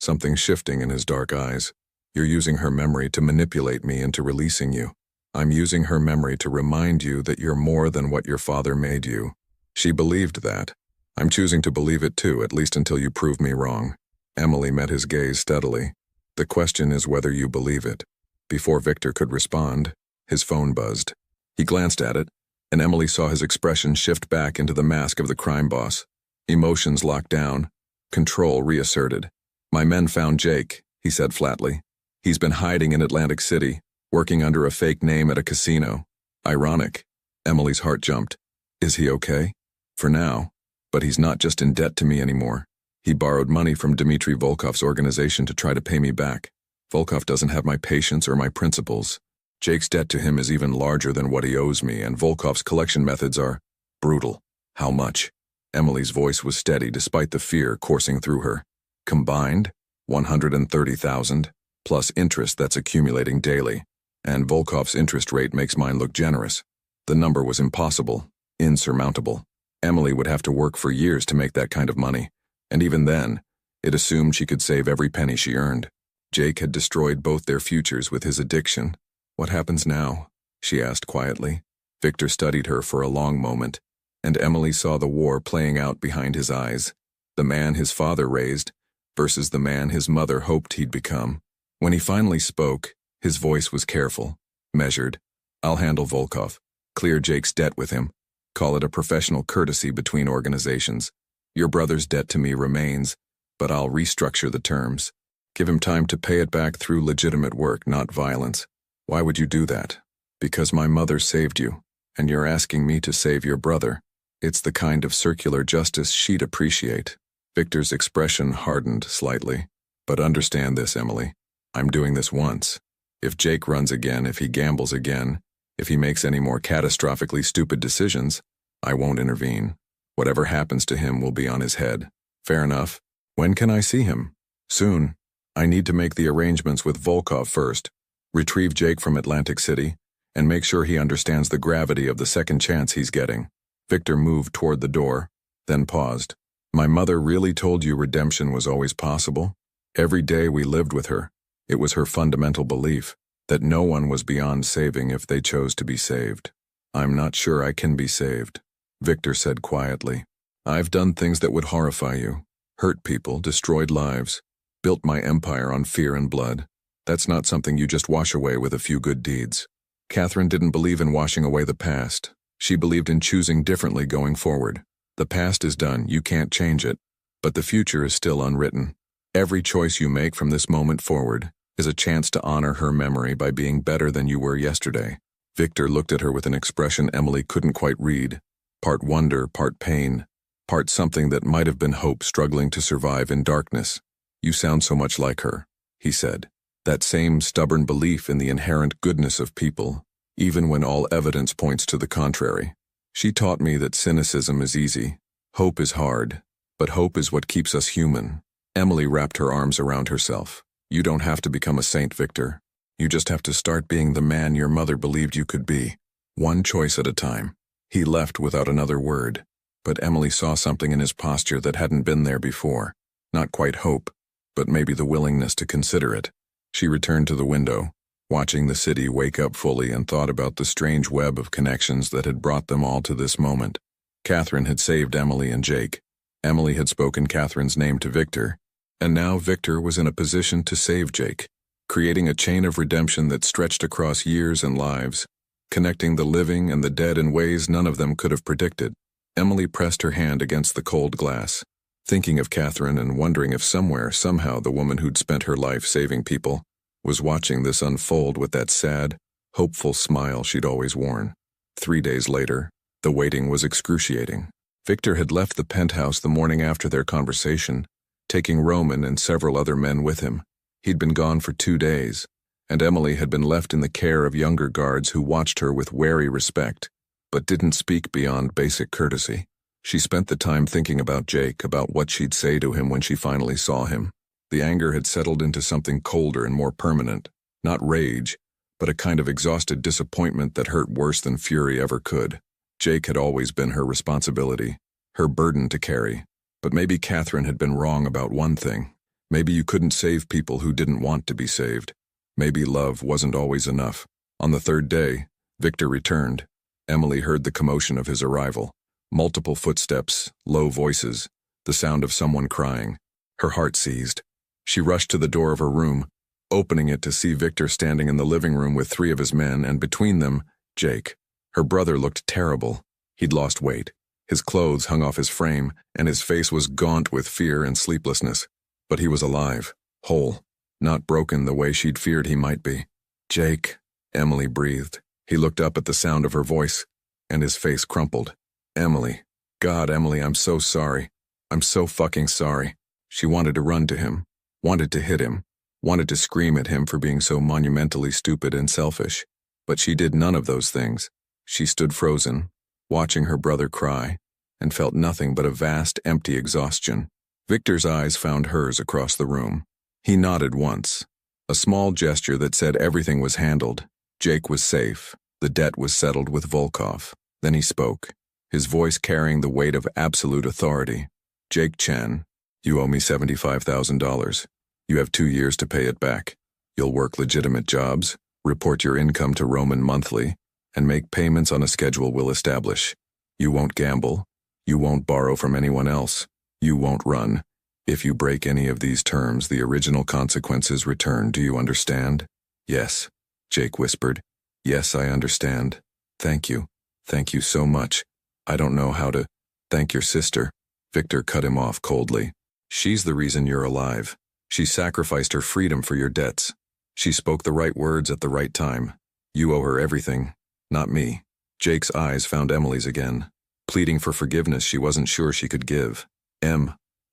something shifting in his dark eyes. You're using her memory to manipulate me into releasing you. I'm using her memory to remind you that you're more than what your father made you. She believed that. I'm choosing to believe it too, at least until you prove me wrong. Emily met his gaze steadily. The question is whether you believe it. Before Victor could respond, his phone buzzed. He glanced at it, and Emily saw his expression shift back into the mask of the crime boss. Emotions locked down, control reasserted. My men found Jake, he said flatly. He's been hiding in Atlantic City, working under a fake name at a casino. Ironic. Emily's heart jumped. Is he okay? For now. But he's not just in debt to me anymore. He borrowed money from Dmitry Volkov's organization to try to pay me back. Volkov doesn't have my patience or my principles. Jake's debt to him is even larger than what he owes me, and Volkov's collection methods are brutal. How much? Emily's voice was steady despite the fear coursing through her. Combined, 130,000, plus interest that's accumulating daily. And Volkov's interest rate makes mine look generous. The number was impossible, insurmountable. Emily would have to work for years to make that kind of money, and even then, it assumed she could save every penny she earned. Jake had destroyed both their futures with his addiction. What happens now? She asked quietly. Victor studied her for a long moment, and Emily saw the war playing out behind his eyes. The man his father raised versus the man his mother hoped he'd become. When he finally spoke, his voice was careful, measured. I'll handle Volkov. Clear Jake's debt with him. Call it a professional courtesy between organizations. Your brother's debt to me remains, but I'll restructure the terms. Give him time to pay it back through legitimate work, not violence. Why would you do that? Because my mother saved you, and you're asking me to save your brother. It's the kind of circular justice she'd appreciate. Victor's expression hardened slightly. But understand this, Emily. I'm doing this once. If Jake runs again, if he gambles again, if he makes any more catastrophically stupid decisions, I won't intervene. Whatever happens to him will be on his head. Fair enough. When can I see him? Soon. I need to make the arrangements with Volkov first, retrieve Jake from Atlantic City, and make sure he understands the gravity of the second chance he's getting. Victor moved toward the door, then paused. My mother really told you redemption was always possible? Every day we lived with her, it was her fundamental belief that no one was beyond saving if they chose to be saved. I'm not sure I can be saved, Victor said quietly. I've done things that would horrify you, hurt people, destroyed lives, built my empire on fear and blood. That's not something you just wash away with a few good deeds. Catherine didn't believe in washing away the past. She believed in choosing differently going forward. The past is done, you can't change it, but the future is still unwritten. Every choice you make from this moment forward is a chance to honor her memory by being better than you were yesterday. Victor looked at her with an expression Emily couldn't quite read, part wonder, part pain, part something that might have been hope struggling to survive in darkness. You sound so much like her, he said. That same stubborn belief in the inherent goodness of people, even when all evidence points to the contrary. She taught me that cynicism is easy, hope is hard, but hope is what keeps us human. Emily wrapped her arms around herself. You don't have to become a saint, Victor. You just have to start being the man your mother believed you could be. One choice at a time. He left without another word, but Emily saw something in his posture that hadn't been there before. Not quite hope, but maybe the willingness to consider it. She returned to the window, watching the city wake up fully, and thought about the strange web of connections that had brought them all to this moment. Catherine had saved Emily and Jake. Emily had spoken Catherine's name to Victor, and now Victor was in a position to save Jake, creating a chain of redemption that stretched across years and lives, connecting the living and the dead in ways none of them could have predicted. Emily pressed her hand against the cold glass, thinking of Catherine and wondering if somewhere, somehow, the woman who'd spent her life saving people was watching this unfold with that sad, hopeful smile she'd always worn. 3 days later, the waiting was excruciating. Victor had left the penthouse the morning after their conversation, taking Roman and several other men with him. He'd been gone for 2 days, and Emily had been left in the care of younger guards who watched her with wary respect, but didn't speak beyond basic courtesy. She spent the time thinking about Jake, about what she'd say to him when she finally saw him. The anger had settled into something colder and more permanent, not rage, but a kind of exhausted disappointment that hurt worse than fury ever could. Jake had always been her responsibility, her burden to carry. But maybe Catherine had been wrong about one thing. Maybe you couldn't save people who didn't want to be saved. Maybe love wasn't always enough. On the 3rd day, Victor returned. Emily heard the commotion of his arrival. Multiple footsteps, low voices, the sound of someone crying. Her heart seized. She rushed to the door of her room, opening it to see Victor standing in the living room with 3 of his men, and between them, Jake. Her brother looked terrible. He'd lost weight. His clothes hung off his frame, and his face was gaunt with fear and sleeplessness. But he was alive, whole, not broken the way she'd feared he might be. Jake, Emily breathed. He looked up at the sound of her voice, and his face crumpled. Emily. God, Emily, I'm so sorry. I'm so fucking sorry. She wanted to run to him, wanted to hit him, wanted to scream at him for being so monumentally stupid and selfish. But she did none of those things. She stood frozen, watching her brother cry, and felt nothing but a vast, empty exhaustion. Victor's eyes found hers across the room. He nodded once, a small gesture that said everything was handled. Jake was safe. The debt was settled with Volkov. Then he spoke, his voice carrying the weight of absolute authority. Jake Chen, you owe me $75,000. You have 2 years to pay it back. You'll work legitimate jobs, report your income to Roman monthly, and make payments on a schedule we'll establish. You won't gamble. You won't borrow from anyone else. You won't run. If you break any of these terms, the original consequences return. Do you understand? Yes, Jake whispered. Yes, I understand. Thank you. Thank you so much. I don't know how to thank your sister. Victor cut him off coldly. She's the reason you're alive. She sacrificed her freedom for your debts. She spoke the right words at the right time. You owe her everything, not me. Jake's eyes found Emily's again, pleading for forgiveness she wasn't sure she could give.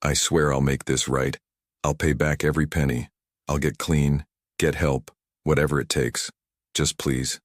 I swear I'll make this right. I'll pay back every penny. I'll get clean, get help, whatever it takes. Just please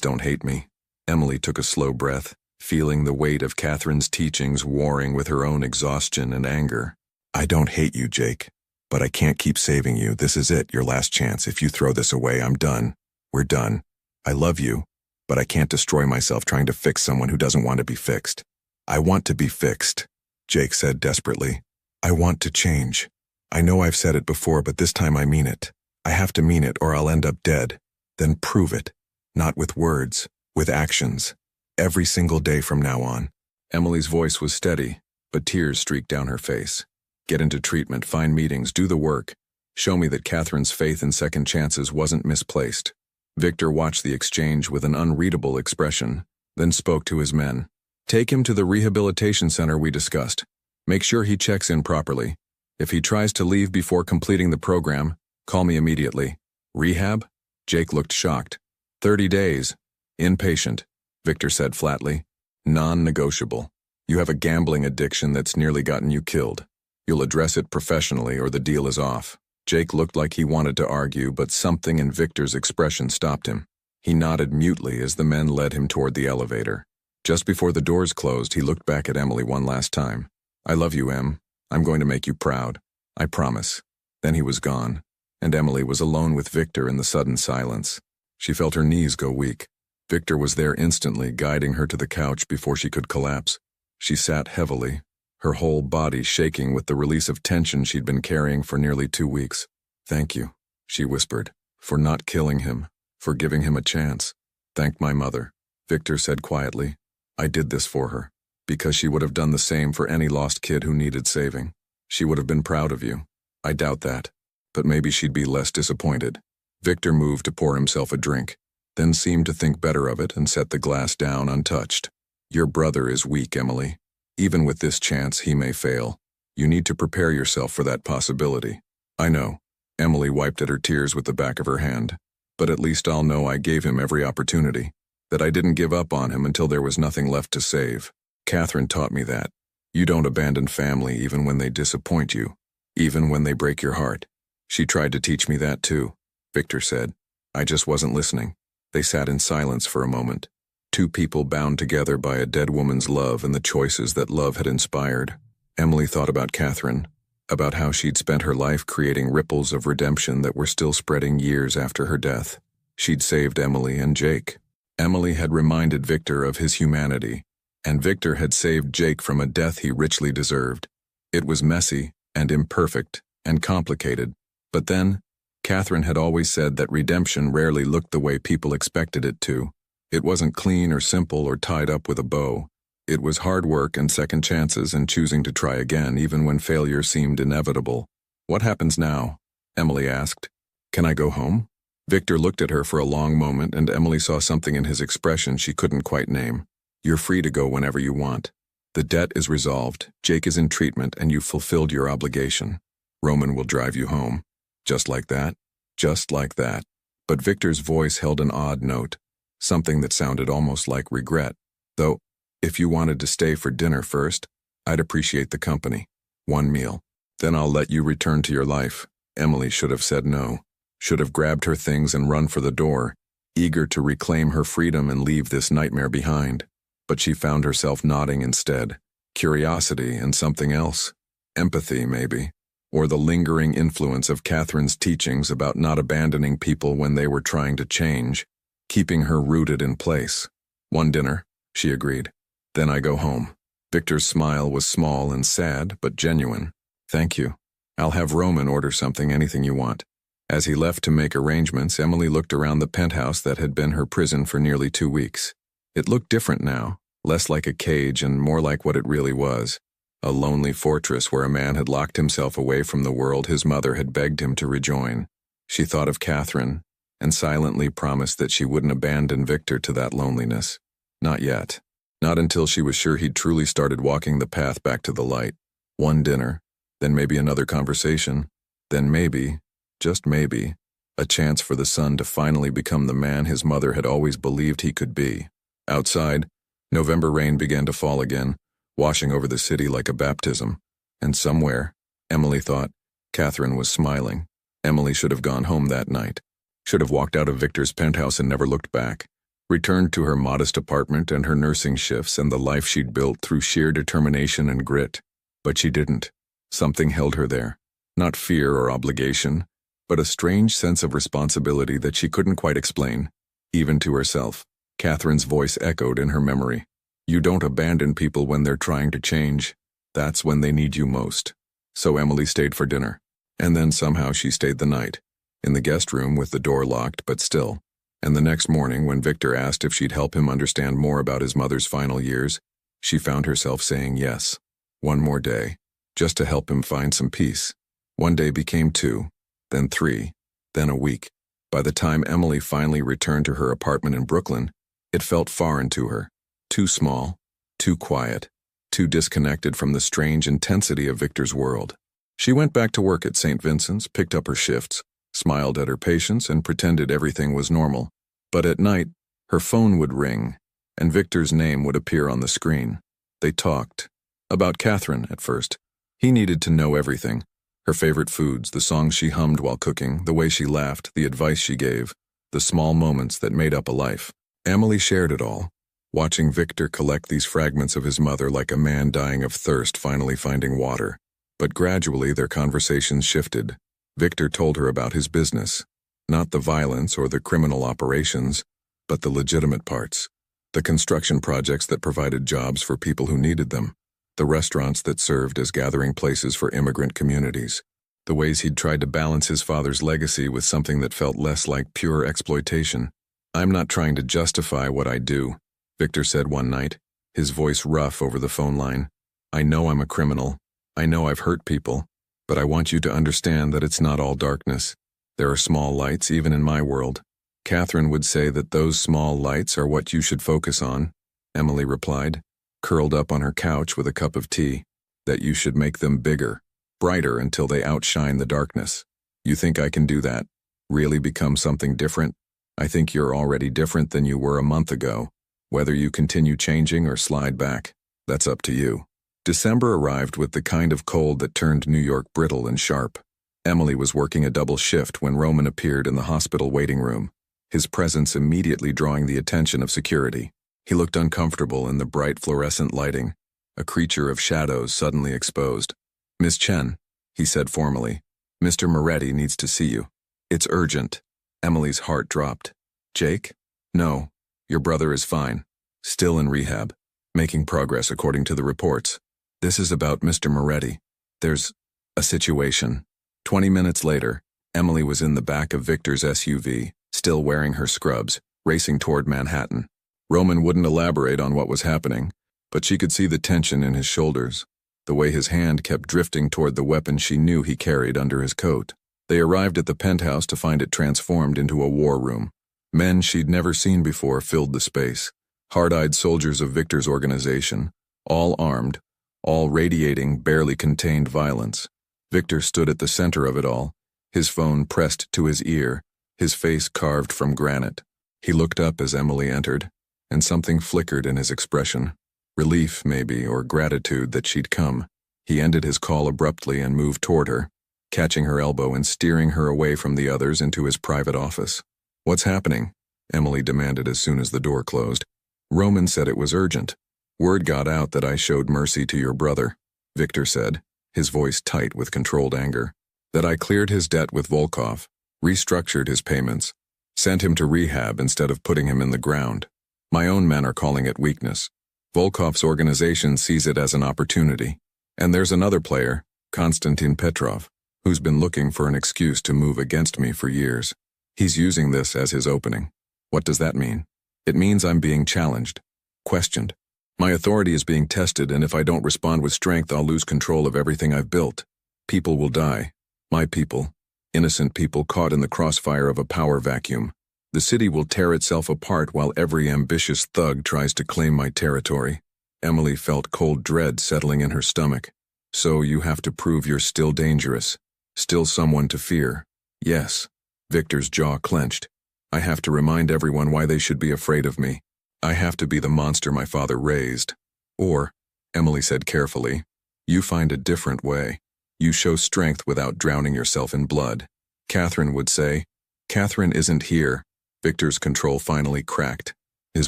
don't hate me. Emily took a slow breath, feeling the weight of Catherine's teachings warring with her own exhaustion and anger. I don't hate you, Jake, but I can't keep saving you. This is it, your last chance. If you throw this away, I'm done. We're done. I love you, but I can't destroy myself trying to fix someone who doesn't want to be fixed. I want to be fixed, Jake said desperately. I want to change. I know I've said it before, but this time I mean it. I have to mean it or I'll end up dead. Then prove it. Not with words, with actions. Every single day from now on. Emily's voice was steady, but tears streaked down her face. Get into treatment, find meetings, do the work. Show me that Catherine's faith in second chances wasn't misplaced. Victor watched the exchange with an unreadable expression, then spoke to his men. Take him to the rehabilitation center we discussed. Make sure he checks in properly. If he tries to leave before completing the program, call me immediately. Rehab? Jake looked shocked. 30 days. Inpatient, Victor said flatly. Non-negotiable. You have a gambling addiction that's nearly gotten you killed. You'll address it professionally or the deal is off. Jake looked like he wanted to argue, but something in Victor's expression stopped him. He nodded mutely as the men led him toward the elevator. Just before the doors closed, he looked back at Emily one last time. I love you, Em. I'm going to make you proud. I promise. Then he was gone, and Emily was alone with Victor in the sudden silence. She felt her knees go weak. Victor was there instantly, guiding her to the couch before she could collapse. She sat heavily, her whole body shaking with the release of tension she'd been carrying for nearly 2 weeks. Thank you, she whispered, for not killing him, for giving him a chance. Thank my mother, Victor said quietly. I did this for her, because she would have done the same for any lost kid who needed saving. She would have been proud of you. I doubt that, but maybe she'd be less disappointed. Victor moved to pour himself a drink, then seemed to think better of it and set the glass down untouched. Your brother is weak, Emily. Even with this chance, he may fail. You need to prepare yourself for that possibility. I know. Emily wiped at her tears with the back of her hand. But at least I'll know I gave him every opportunity, that I didn't give up on him until there was nothing left to save. Catherine taught me that. You don't abandon family even when they disappoint you, even when they break your heart. She tried to teach me that too, Victor said. I just wasn't listening. They sat in silence for a moment. Two people bound together by a dead woman's love and the choices that love had inspired. Emily thought about Catherine, about how she'd spent her life creating ripples of redemption that were still spreading years after her death. She'd saved Emily and Jake. Emily had reminded Victor of his humanity, and Victor had saved Jake from a death he richly deserved. It was messy and imperfect and complicated, but then, Catherine had always said that redemption rarely looked the way people expected it to. It wasn't clean or simple or tied up with a bow. It was hard work and second chances and choosing to try again even when failure seemed inevitable. What happens now? Emily asked. Can I go home? Victor looked at her for a long moment, and Emily saw something in his expression she couldn't quite name. You're free to go whenever you want. The debt is resolved, Jake is in treatment, and you've fulfilled your obligation. Roman will drive you home. Just like that? Just like that. But Victor's voice held an odd note, something that sounded almost like regret. Though, if you wanted to stay for dinner first, I'd appreciate the company. One meal. Then I'll let you return to your life. Emily should have said no. Should have grabbed her things and run for the door. eager to reclaim her freedom and leave this nightmare behind. But she found herself nodding instead. Curiosity and something else. Empathy, maybe. Or the lingering influence of Catherine's teachings about not abandoning people when they were trying to change, keeping her rooted in place. One dinner, she agreed. Then I go home. Victor's smile was small and sad, but genuine. Thank you. I'll have Roman order something, anything you want. As he left to make arrangements, Emily looked around the penthouse that had been her prison for nearly 2 weeks. It looked different now, less like a cage and more like what it really was. A lonely fortress where a man had locked himself away from the world his mother had begged him to rejoin. She thought of Catherine and silently promised that she wouldn't abandon Victor to that loneliness. Not yet. Not until she was sure he'd truly started walking the path back to the light. One dinner, then maybe another conversation, then maybe, just maybe, a chance for the son to finally become the man his mother had always believed he could be. Outside, November rain began to fall again, washing over the city like a baptism. And somewhere, Emily thought, Catherine was smiling. Emily should have gone home that night. Should have walked out of Victor's penthouse and never looked back. Returned to her modest apartment and her nursing shifts and the life she'd built through sheer determination and grit. But she didn't. Something held her there. Not fear or obligation, but a strange sense of responsibility that she couldn't quite explain, even to herself. Catherine's voice echoed in her memory. You don't abandon people when they're trying to change. That's when they need you most. So Emily stayed for dinner. And then somehow she stayed the night. In the guest room with the door locked, but still. And the next morning, when Victor asked if she'd help him understand more about his mother's final years, she found herself saying yes. One more day, just to help him find some peace. One day became 2, then 3, then a week. By the time Emily finally returned to her apartment in Brooklyn, it felt foreign to her. Too small, too quiet, too disconnected from the strange intensity of Victor's world. She went back to work at St. Vincent's, picked up her shifts, smiled at her patients, and pretended everything was normal. But at night, her phone would ring, and Victor's name would appear on the screen. They talked. About Catherine, at first. He needed to know everything. Her favorite foods, the songs she hummed while cooking, the way she laughed, the advice she gave, the small moments that made up a life. Emily shared it all, watching Victor collect these fragments of his mother like a man dying of thirst finally finding water. But gradually their conversations shifted. Victor told her about his business. Not the violence or the criminal operations, but the legitimate parts. The construction projects that provided jobs for people who needed them. The restaurants that served as gathering places for immigrant communities. The ways he'd tried to balance his father's legacy with something that felt less like pure exploitation. I'm not trying to justify what I do, Victor said one night, his voice rough over the phone line. I know I'm a criminal. I know I've hurt people. But I want you to understand that it's not all darkness. There are small lights even in my world. Catherine would say that those small lights are what you should focus on, Emily replied, curled up on her couch with a cup of tea, that you should make them bigger, brighter until they outshine the darkness. You think I can do that? Really become something different? I think you're already different than you were a month ago. Whether you continue changing or slide back, that's up to you. December arrived with the kind of cold that turned New York brittle and sharp. Emily was working a double shift when Roman appeared in the hospital waiting room, his presence immediately drawing the attention of security. He looked uncomfortable in the bright fluorescent lighting, a creature of shadows suddenly exposed. Miss Chen, he said formally, Mr. Moretti needs to see you. It's urgent. Emily's heart dropped. Jake? No, your brother is fine. Still in rehab, making progress according to the reports. This is about Mr. Moretti. There's a situation. 20 minutes later, Emily was in the back of Victor's SUV, still wearing her scrubs, racing toward Manhattan. Roman wouldn't elaborate on what was happening, but she could see the tension in his shoulders, the way his hand kept drifting toward the weapon she knew he carried under his coat. They arrived at the penthouse to find it transformed into a war room. Men she'd never seen before filled the space, hard-eyed soldiers of Victor's organization, all armed, all radiating barely contained violence. Victor stood at the center of it all, his phone pressed to his ear, his face carved from granite. He looked up as Emily entered, and something flickered in his expression. Relief, maybe, or gratitude that she'd come. He ended his call abruptly and moved toward her, catching her elbow and steering her away from the others into his private office. What's happening? Emily demanded as soon as the door closed. Roman said it was urgent. Word got out that I showed mercy to your brother, Victor said, his voice tight with controlled anger. That I cleared his debt with Volkov, restructured his payments, sent him to rehab instead of putting him in the ground. My own men are calling it weakness. Volkov's organization sees it as an opportunity. And there's another player, Konstantin Petrov, who's been looking for an excuse to move against me for years. He's using this as his opening. What does that mean? It means I'm being challenged, questioned. My authority is being tested, and if I don't respond with strength, I'll lose control of everything I've built. People will die. My people. Innocent people caught in the crossfire of a power vacuum. The city will tear itself apart while every ambitious thug tries to claim my territory. Emily felt cold dread settling in her stomach. So you have to prove you're still dangerous. Still someone to fear. Yes. Victor's jaw clenched. I have to remind everyone why they should be afraid of me. I have to be the monster my father raised. Or, Emily said carefully, you find a different way. You show strength without drowning yourself in blood. Catherine would say. Catherine isn't here. Victor's control finally cracked, his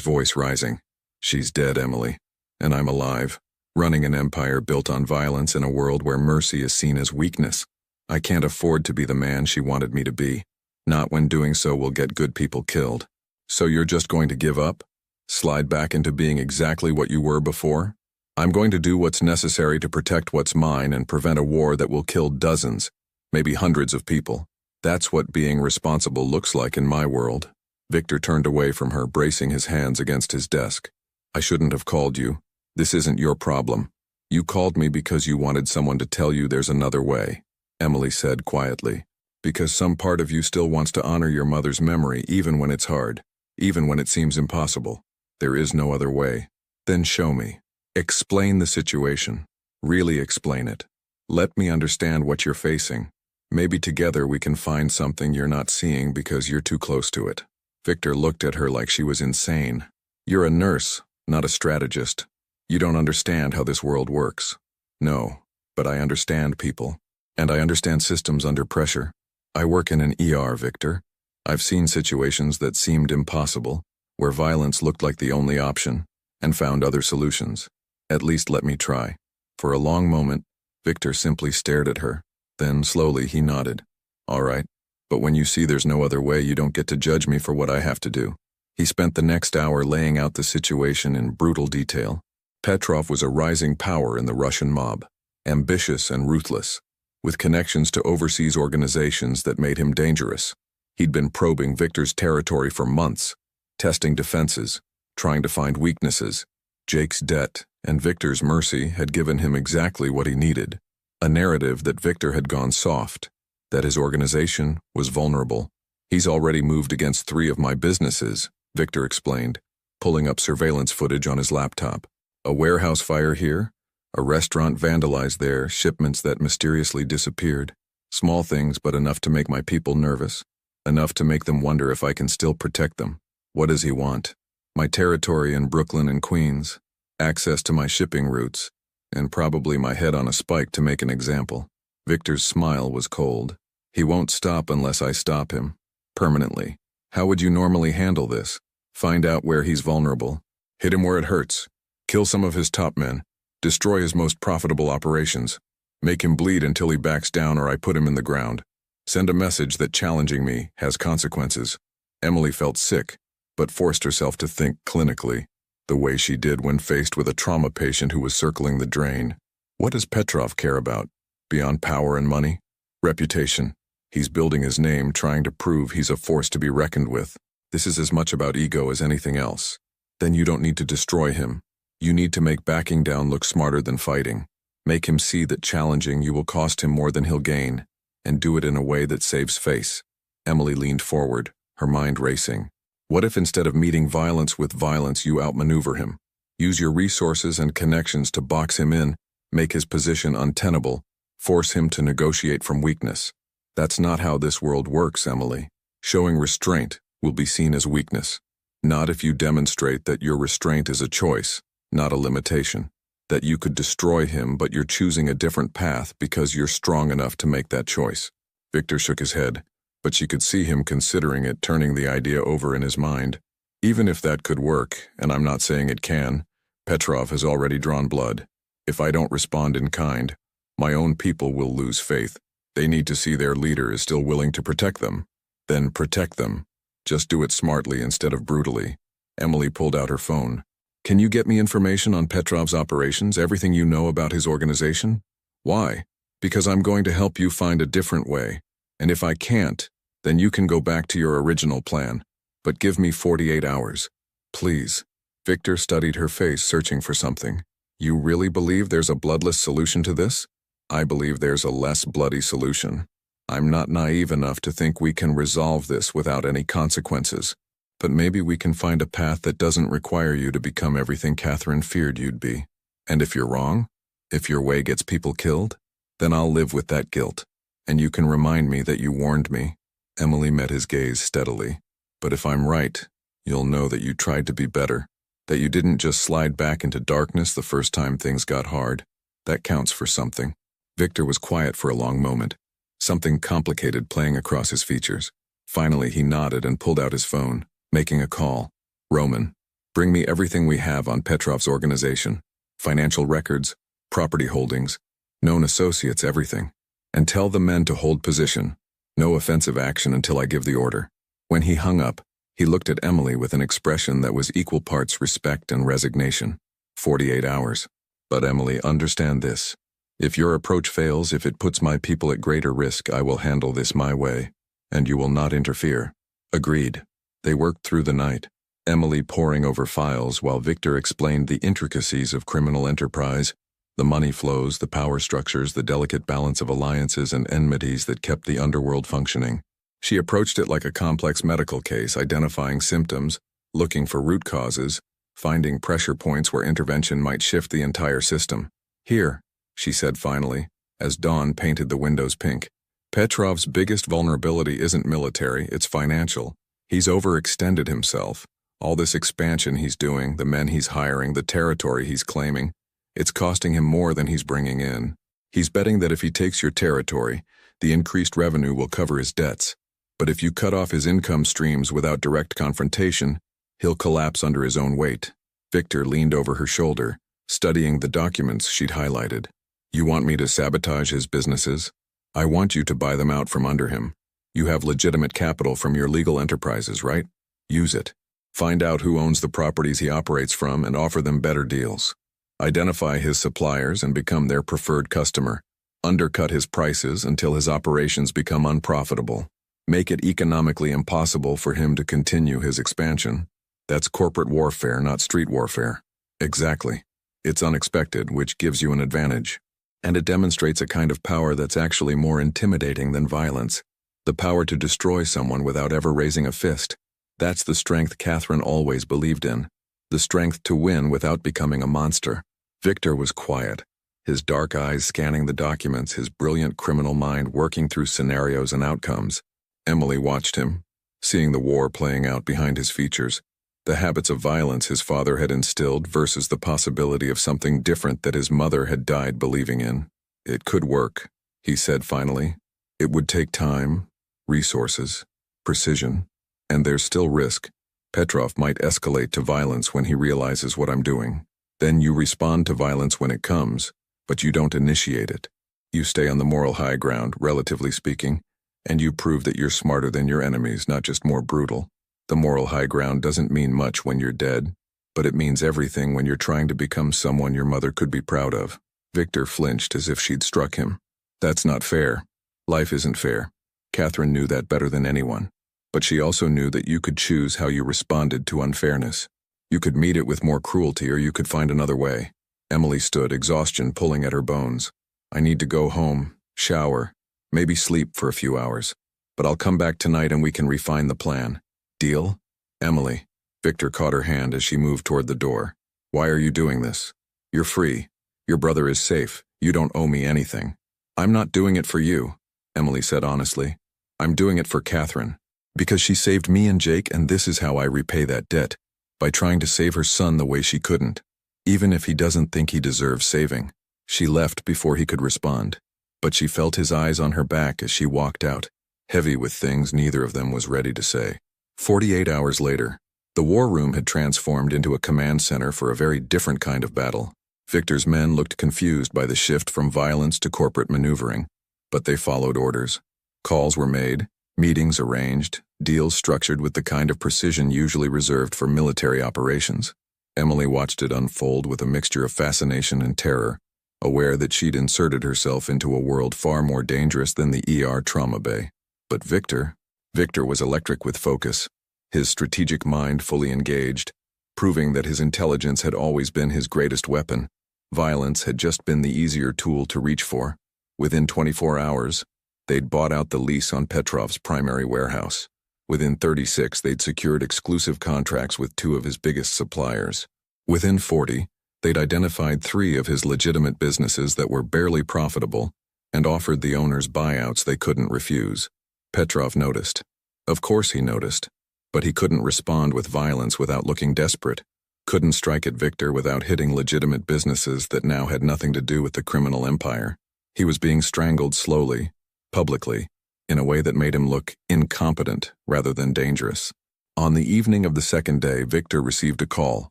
voice rising. She's dead, Emily. And I'm alive, running an empire built on violence in a world where mercy is seen as weakness. I can't afford to be the man she wanted me to be. Not when doing so will get good people killed. So you're just going to give up? Slide back into being exactly what you were before? I'm going to do what's necessary to protect what's mine and prevent a war that will kill dozens, maybe hundreds of people. That's what being responsible looks like in my world. Victor turned away from her, bracing his hands against his desk. I shouldn't have called you. This isn't your problem. You called me because you wanted someone to tell you there's another way, Emily said quietly. Because some part of you still wants to honor your mother's memory even when it's hard, even when it seems impossible. There is no other way. Then show me. Explain the situation. Really explain it. Let me understand what you're facing. Maybe together we can find something you're not seeing because you're too close to it. Victor looked at her like she was insane. You're a nurse, not a strategist. You don't understand how this world works. No, but I understand people. And I understand systems under pressure. I work in an ER, Victor. I've seen situations that seemed impossible, where violence looked like the only option, and found other solutions. At least let me try. For a long moment, Victor simply stared at her. Then, slowly, he nodded. All right, but when you see there's no other way, you don't get to judge me for what I have to do. He spent the next hour laying out the situation in brutal detail. Petrov was a rising power in the Russian mob, ambitious and ruthless, with connections to overseas organizations that made him dangerous. He'd been probing Victor's territory for months, testing defenses, trying to find weaknesses. Jake's debt and Victor's mercy had given him exactly what he needed. A narrative that Victor had gone soft, that his organization was vulnerable. He's already moved against 3 of my businesses, Victor explained, pulling up surveillance footage on his laptop. A warehouse fire here, a restaurant vandalized there, shipments that mysteriously disappeared. Small things, but enough to make my people nervous, enough to make them wonder if I can still protect them. What does he want? My territory in Brooklyn and Queens, access to my shipping routes, and probably my head on a spike to make an example. Victor's smile was cold. He won't stop unless I stop him. Permanently. How would you normally handle this? Find out where he's vulnerable. Hit him where it hurts. Kill some of his top men. Destroy his most profitable operations. Make him bleed until he backs down or I put him in the ground. Send a message that challenging me has consequences. Emily felt sick, but forced herself to think clinically, the way she did when faced with a trauma patient who was circling the drain. What does Petrov care about? Beyond power and money? Reputation. He's building his name, trying to prove he's a force to be reckoned with. This is as much about ego as anything else. Then you don't need to destroy him. You need to make backing down look smarter than fighting. Make him see that challenging you will cost him more than he'll gain, and do it in a way that saves face. Emily leaned forward, her mind racing. What if instead of meeting violence with violence you outmaneuver him? Use your resources and connections to box him in, make his position untenable, force him to negotiate from weakness. That's not how this world works, Emily. Showing restraint will be seen as weakness. Not if you demonstrate that your restraint is a choice, not a limitation. That you could destroy him, but you're choosing a different path because you're strong enough to make that choice. Victor shook his head. but she could see him considering it, turning the idea over in his mind. Even if that could work, and I'm not saying it can, Petrov has already drawn blood. If I don't respond in kind, my own people will lose faith. They need to see their leader is still willing to protect them. Then protect them. Just do it smartly instead of brutally. Emily pulled out her phone. Can you get me information on Petrov's operations, everything you know about his organization? Why? Because I'm going to help you find a different way. And if I can't, then you can go back to your original plan. But give me 48 hours. Please. Victor studied her face, searching for something. You really believe there's a bloodless solution to this? I believe there's a less bloody solution. I'm not naive enough to think we can resolve this without any consequences. But maybe we can find a path that doesn't require you to become everything Catherine feared you'd be. And if you're wrong, if your way gets people killed, then I'll live with that guilt. And you can remind me that you warned me. Emily met his gaze steadily. But if I'm right, you'll know that you tried to be better, that you didn't just slide back into darkness the first time things got hard. That counts for something. Victor was quiet for a long moment, something complicated playing across his features. Finally, he nodded and pulled out his phone, making a call. Roman, bring me everything we have on Petrov's organization. Financial records, property holdings, known associates, everything. And tell the men to hold position. No offensive action until I give the order. When he hung up, he looked at Emily with an expression that was equal parts respect and resignation. 48 hours. But Emily, understand this. If your approach fails, if it puts my people at greater risk, I will handle this my way. And you will not interfere. Agreed. They worked through the night, Emily poring over files while Victor explained the intricacies of criminal enterprise, the money flows, the power structures, the delicate balance of alliances and enmities that kept the underworld functioning. She approached it like a complex medical case, identifying symptoms, looking for root causes, finding pressure points where intervention might shift the entire system. Here, she said finally, as dawn painted the windows pink. Petrov's biggest vulnerability isn't military, it's financial. He's overextended himself. All this expansion he's doing, the men he's hiring, the territory he's claiming, it's costing him more than he's bringing in. He's betting that if he takes your territory, the increased revenue will cover his debts. But if you cut off his income streams without direct confrontation, he'll collapse under his own weight. Victor leaned over her shoulder, studying the documents she'd highlighted. You want me to sabotage his businesses? I want you to buy them out from under him. You have legitimate capital from your legal enterprises, right? Use it. Find out who owns the properties he operates from and offer them better deals. Identify his suppliers and become their preferred customer. Undercut his prices until his operations become unprofitable. Make it economically impossible for him to continue his expansion. That's corporate warfare, not street warfare. Exactly. It's unexpected, which gives you an advantage. And it demonstrates a kind of power that's actually more intimidating than violence. The power to destroy someone without ever raising a fist. That's the strength Catherine always believed in. The strength to win without becoming a monster. Victor was quiet, his dark eyes scanning the documents, his brilliant criminal mind working through scenarios and outcomes. Emily watched him, seeing the war playing out behind his features, the habits of violence his father had instilled versus the possibility of something different that his mother had died believing in. It could work, he said finally. It would take time, resources, precision, and there's still risk. Petrov might escalate to violence when he realizes what I'm doing. Then you respond to violence when it comes, but you don't initiate it. You stay on the moral high ground, relatively speaking, and you prove that you're smarter than your enemies, not just more brutal. The moral high ground doesn't mean much when you're dead, but it means everything when you're trying to become someone your mother could be proud of. Victor flinched as if she'd struck him. That's not fair. Life isn't fair. Catherine knew that better than anyone. But she also knew that you could choose how you responded to unfairness. You could meet it with more cruelty or you could find another way. Emily stood, exhaustion pulling at her bones. I need to go home, shower, maybe sleep for a few hours. But I'll come back tonight and we can refine the plan. Deal? Emily. Victor caught her hand as she moved toward the door. Why are you doing this? You're free. Your brother is safe. You don't owe me anything. I'm not doing it for you, Emily said honestly. I'm doing it for Catherine. Because she saved me and Jake, and this is how I repay that debt. By trying to save her son the way she couldn't. Even if he doesn't think he deserves saving. She left before he could respond. But she felt his eyes on her back as she walked out. heavy with things neither of them was ready to say. 48 hours later, the war room had transformed into a command center for a very different kind of battle. Victor's men looked confused by the shift from violence to corporate maneuvering, but they followed orders. Calls were made, meetings arranged, deals structured with the kind of precision usually reserved for military operations. Emily watched it unfold with a mixture of fascination and terror, aware that she'd inserted herself into a world far more dangerous than the ER trauma bay. But Victor was electric with focus, his strategic mind fully engaged, proving that his intelligence had always been his greatest weapon. Violence had just been the easier tool to reach for. Within 24 hours, they'd bought out the lease on Petrov's primary warehouse. Within 36, they'd secured exclusive contracts with 2 of his biggest suppliers. Within 40, they'd identified 3 of his legitimate businesses that were barely profitable and offered the owners buyouts they couldn't refuse. Petrov noticed. Of course he noticed, but he couldn't respond with violence without looking desperate, couldn't strike at Victor without hitting legitimate businesses that now had nothing to do with the criminal empire. He was being strangled slowly, publicly, in a way that made him look incompetent rather than dangerous. On the evening of the second day, Victor received a call.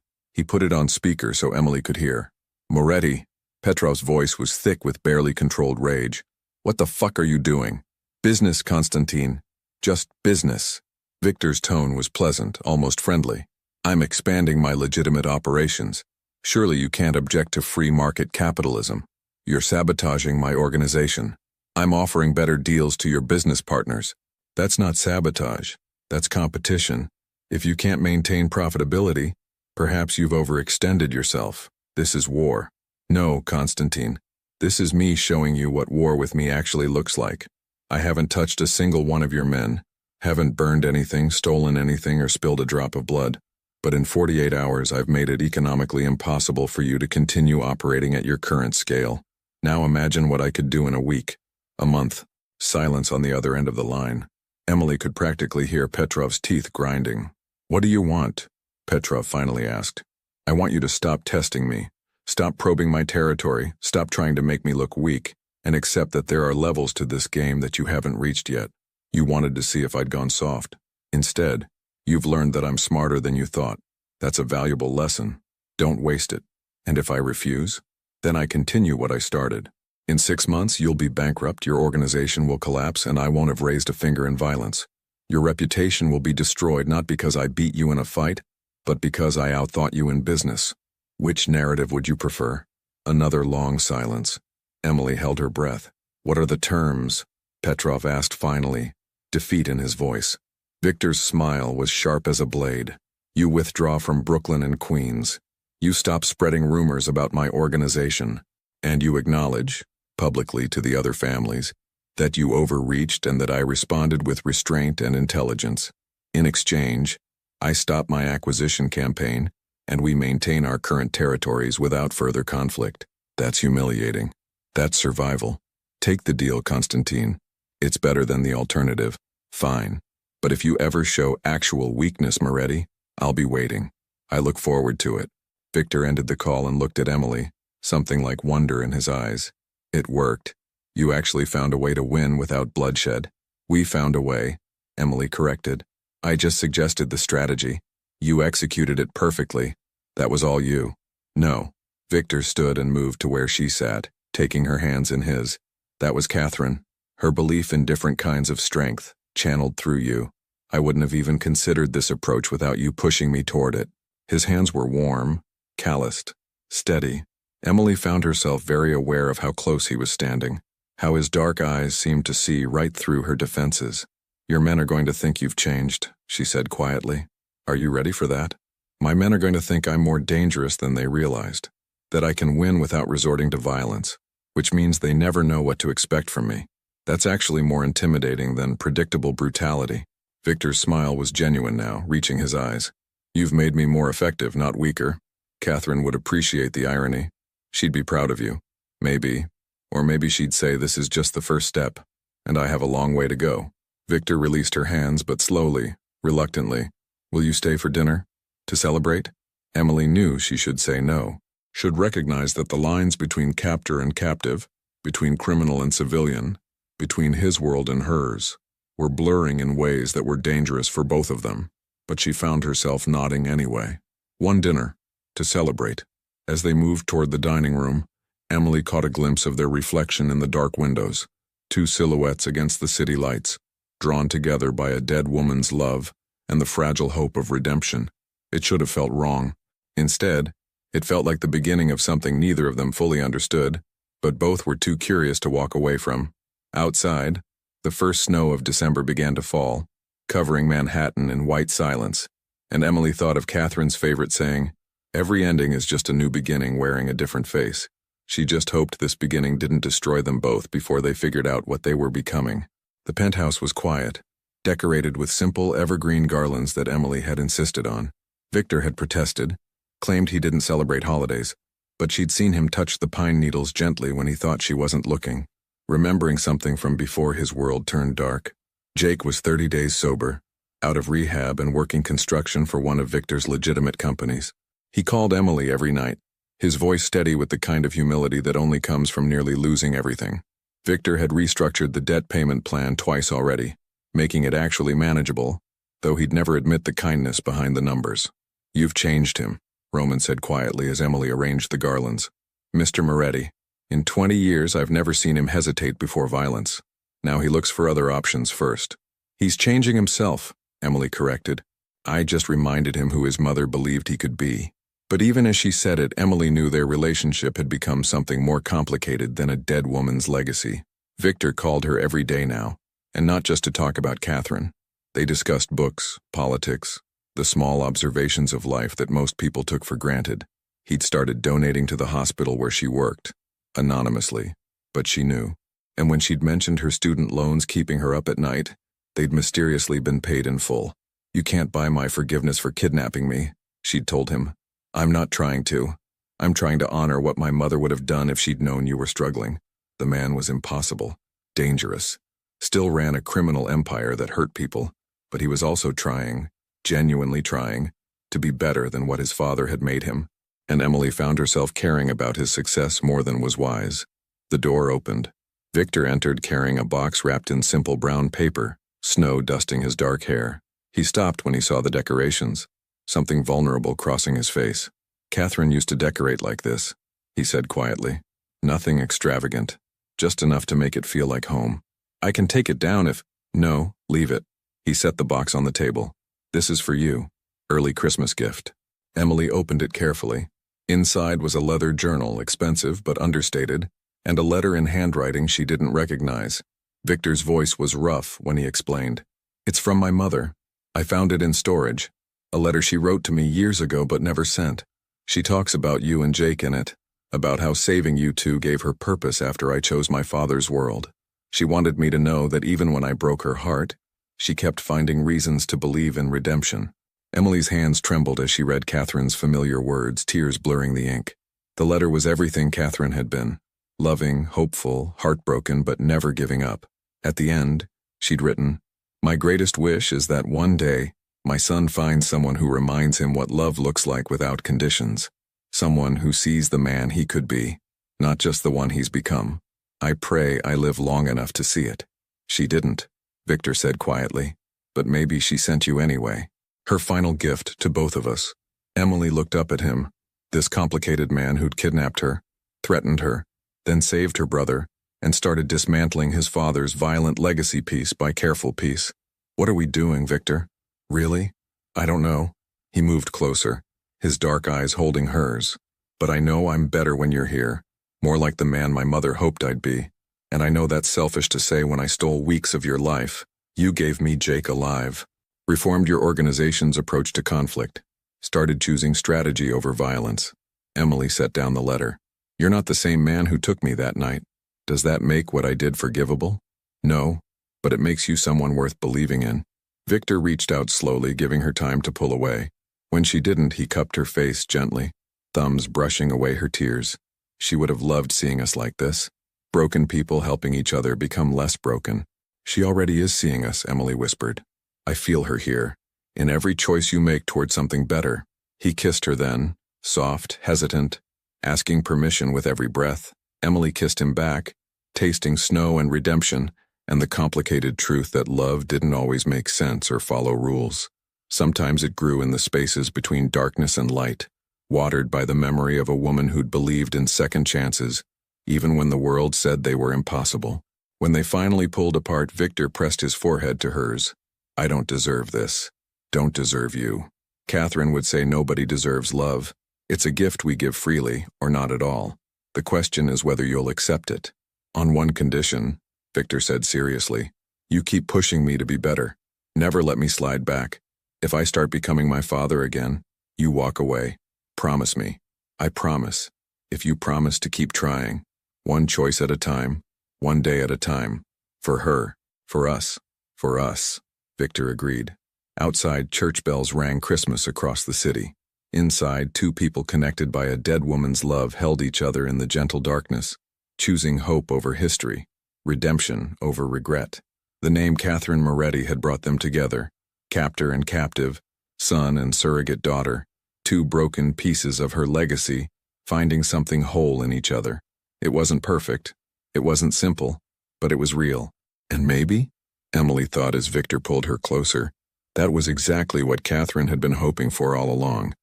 He put it on speaker so Emily could hear. Moretti. Petrov's voice was thick with barely controlled rage. What the fuck are you doing? Business, Konstantin. Just business. Victor's tone was pleasant, almost friendly. I'm expanding my legitimate operations. Surely you can't object to free market capitalism. You're sabotaging my organization. I'm offering better deals to your business partners. That's not sabotage. That's competition. If you can't maintain profitability, perhaps you've overextended yourself. This is war. No, Konstantin. This is me showing you what war with me actually looks like. I haven't touched a single one of your men, haven't burned anything, stolen anything, or spilled a drop of blood. But in 48 hours, I've made it economically impossible for you to continue operating at your current scale. Now imagine what I could do in a week, a month. Silence on the other end of the line. Emily could practically hear Petrov's teeth grinding. What do you want? Petrov finally asked. I want you to stop testing me. Stop probing my territory. Stop trying to make me look weak, and accept that there are levels to this game that you haven't reached yet. You wanted to see if I'd gone soft. Instead, you've learned that I'm smarter than you thought. That's a valuable lesson. Don't waste it. And if I refuse, then I continue what I started. In 6 months, you'll be bankrupt, your organization will collapse, and I won't have raised a finger in violence. Your reputation will be destroyed not because I beat you in a fight, but because I outthought you in business. Which narrative would you prefer? Another long silence. Emily held her breath. What are the terms? Petrov asked finally, defeat in his voice. Victor's smile was sharp as a blade. You withdraw from Brooklyn and Queens. You stop spreading rumors about my organization. And you acknowledge, publicly to the other families, that you overreached and that I responded with restraint and intelligence. In exchange, I stop my acquisition campaign, and we maintain our current territories without further conflict. That's humiliating. That's survival. Take the deal, Konstantin. It's better than the alternative. Fine. But if you ever show actual weakness, Moretti, I'll be waiting. I look forward to it. Victor ended the call and looked at Emily, something like wonder in his eyes. It worked. You actually found a way to win without bloodshed. We found a way, Emily corrected. I just suggested the strategy. You executed it perfectly. That was all you. No. Victor stood and moved to where she sat, taking her hands in his. That was Catherine. Her belief in different kinds of strength, channeled through you. I wouldn't have even considered this approach without you pushing me toward it. His hands were warm, calloused, steady. Emily found herself very aware of how close he was standing, how his dark eyes seemed to see right through her defenses. Your men are going to think you've changed, she said quietly. Are you ready for that? My men are going to think I'm more dangerous than they realized, that I can win without resorting to violence, which means they never know what to expect from me. That's actually more intimidating than predictable brutality. Victor's smile was genuine now, reaching his eyes. You've made me more effective, not weaker. Catherine would appreciate the irony. She'd be proud of you. Maybe. Or maybe she'd say this is just the first step, and I have a long way to go. Victor released her hands, but slowly, reluctantly. Will you stay for dinner? To celebrate? Emily knew she should say no. Should recognize that the lines between captor and captive, between criminal and civilian, between his world and hers, were blurring in ways that were dangerous for both of them, but she found herself nodding anyway. One dinner, to celebrate. As they moved toward the dining room, Emily caught a glimpse of their reflection in the dark windows, two silhouettes against the city lights, drawn together by a dead woman's love and the fragile hope of redemption. It should have felt wrong. Instead, it felt like the beginning of something neither of them fully understood, but both were too curious to walk away from. Outside, the first snow of December began to fall, covering Manhattan in white silence, and Emily thought of Catherine's favorite saying, "Every ending is just a new beginning wearing a different face." She just hoped this beginning didn't destroy them both before they figured out what they were becoming. The penthouse was quiet, decorated with simple evergreen garlands that Emily had insisted on. Victor had protested, claimed he didn't celebrate holidays, but she'd seen him touch the pine needles gently when he thought she wasn't looking, remembering something from before his world turned dark. Jake was 30 days sober, out of rehab and working construction for one of Victor's legitimate companies. He called Emily every night, his voice steady with the kind of humility that only comes from nearly losing everything. Victor had restructured the debt payment plan twice already, making it actually manageable, though he'd never admit the kindness behind the numbers. "You've changed him," Roman said quietly as Emily arranged the garlands. "Mr. Moretti. In 20 years I've never seen him hesitate before violence. Now he looks for other options first." "He's changing himself," Emily corrected. "I just reminded him who his mother believed he could be." But even as she said it, Emily knew their relationship had become something more complicated than a dead woman's legacy. Victor called her every day now, and not just to talk about Catherine. They discussed books, politics, the small observations of life that most people took for granted. He'd started donating to the hospital where she worked, anonymously, but she knew. And when she'd mentioned her student loans keeping her up at night, they'd mysteriously been paid in full. "You can't buy my forgiveness for kidnapping me," she'd told him. "I'm not trying to. I'm trying to honor what my mother would have done if she'd known you were struggling." The man was impossible, dangerous, still ran a criminal empire that hurt people, but he was also trying, genuinely trying, to be better than what his father had made him. And Emily found herself caring about his success more than was wise. The door opened. Victor entered carrying a box wrapped in simple brown paper, snow dusting his dark hair. He stopped when he saw the decorations, something vulnerable crossing his face. "Catherine used to decorate like this," he said quietly. "Nothing extravagant, just enough to make it feel like home. I can take it down if—" "No, leave it." He set the box on the table. "This is for you. Early Christmas gift." Emily opened it carefully. Inside was a leather journal, expensive but understated, and a letter in handwriting she didn't recognize. Victor's voice was rough when he explained. "It's from my mother. I found it in storage. A letter she wrote to me years ago but never sent. She talks about you and Jake in it, about how saving you two gave her purpose after I chose my father's world. She wanted me to know that even when I broke her heart, she kept finding reasons to believe in redemption." Emily's hands trembled as she read Catherine's familiar words, tears blurring the ink. The letter was everything Catherine had been. Loving, hopeful, heartbroken, but never giving up. At the end, she'd written, "My greatest wish is that one day, my son finds someone who reminds him what love looks like without conditions. Someone who sees the man he could be, not just the one he's become. I pray I live long enough to see it." "She didn't," Victor said quietly, "but maybe she sent you anyway. Her final gift to both of us." Emily looked up at him, this complicated man who'd kidnapped her, threatened her, then saved her brother, and started dismantling his father's violent legacy piece by careful piece. "What are we doing, Victor? Really? I don't know." He moved closer, his dark eyes holding hers. "But I know I'm better when you're here, more like the man my mother hoped I'd be. And I know that's selfish to say when I stole weeks of your life. You gave me Jake alive. Reformed your organization's approach to conflict. Started choosing strategy over violence." Emily set down the letter. "You're not the same man who took me that night. Does that make what I did forgivable? No, but it makes you someone worth believing in." Victor reached out slowly, giving her time to pull away. When she didn't, he cupped her face gently, thumbs brushing away her tears. "She would have loved seeing us like this. Broken people helping each other become less broken." "She already is seeing us," Emily whispered. "I feel her here, in every choice you make toward something better." He kissed her then, soft, hesitant, asking permission with every breath. Emily kissed him back, tasting snow and redemption, and the complicated truth that love didn't always make sense or follow rules. Sometimes it grew in the spaces between darkness and light, watered by the memory of a woman who'd believed in second chances, even when the world said they were impossible. When they finally pulled apart, Victor pressed his forehead to hers. "I don't deserve this. Don't deserve you." Catherine would say nobody deserves love. It's a gift we give freely, or not at all. The question is whether you'll accept it. "On one condition," Victor said seriously. "You keep pushing me to be better. Never let me slide back. If I start becoming my father again, you walk away. Promise me." "I promise. If you promise to keep trying. One choice at a time, one day at a time. For her, for us, for us," Victor agreed. Outside, church bells rang Christmas across the city. Inside, two people connected by a dead woman's love held each other in the gentle darkness, choosing hope over history, redemption over regret. The name Catherine Moretti had brought them together, captor and captive, son and surrogate daughter, two broken pieces of her legacy, finding something whole in each other. It wasn't perfect, it wasn't simple, but it was real. And maybe, Emily thought as Victor pulled her closer, that was exactly what Catherine had been hoping for all along.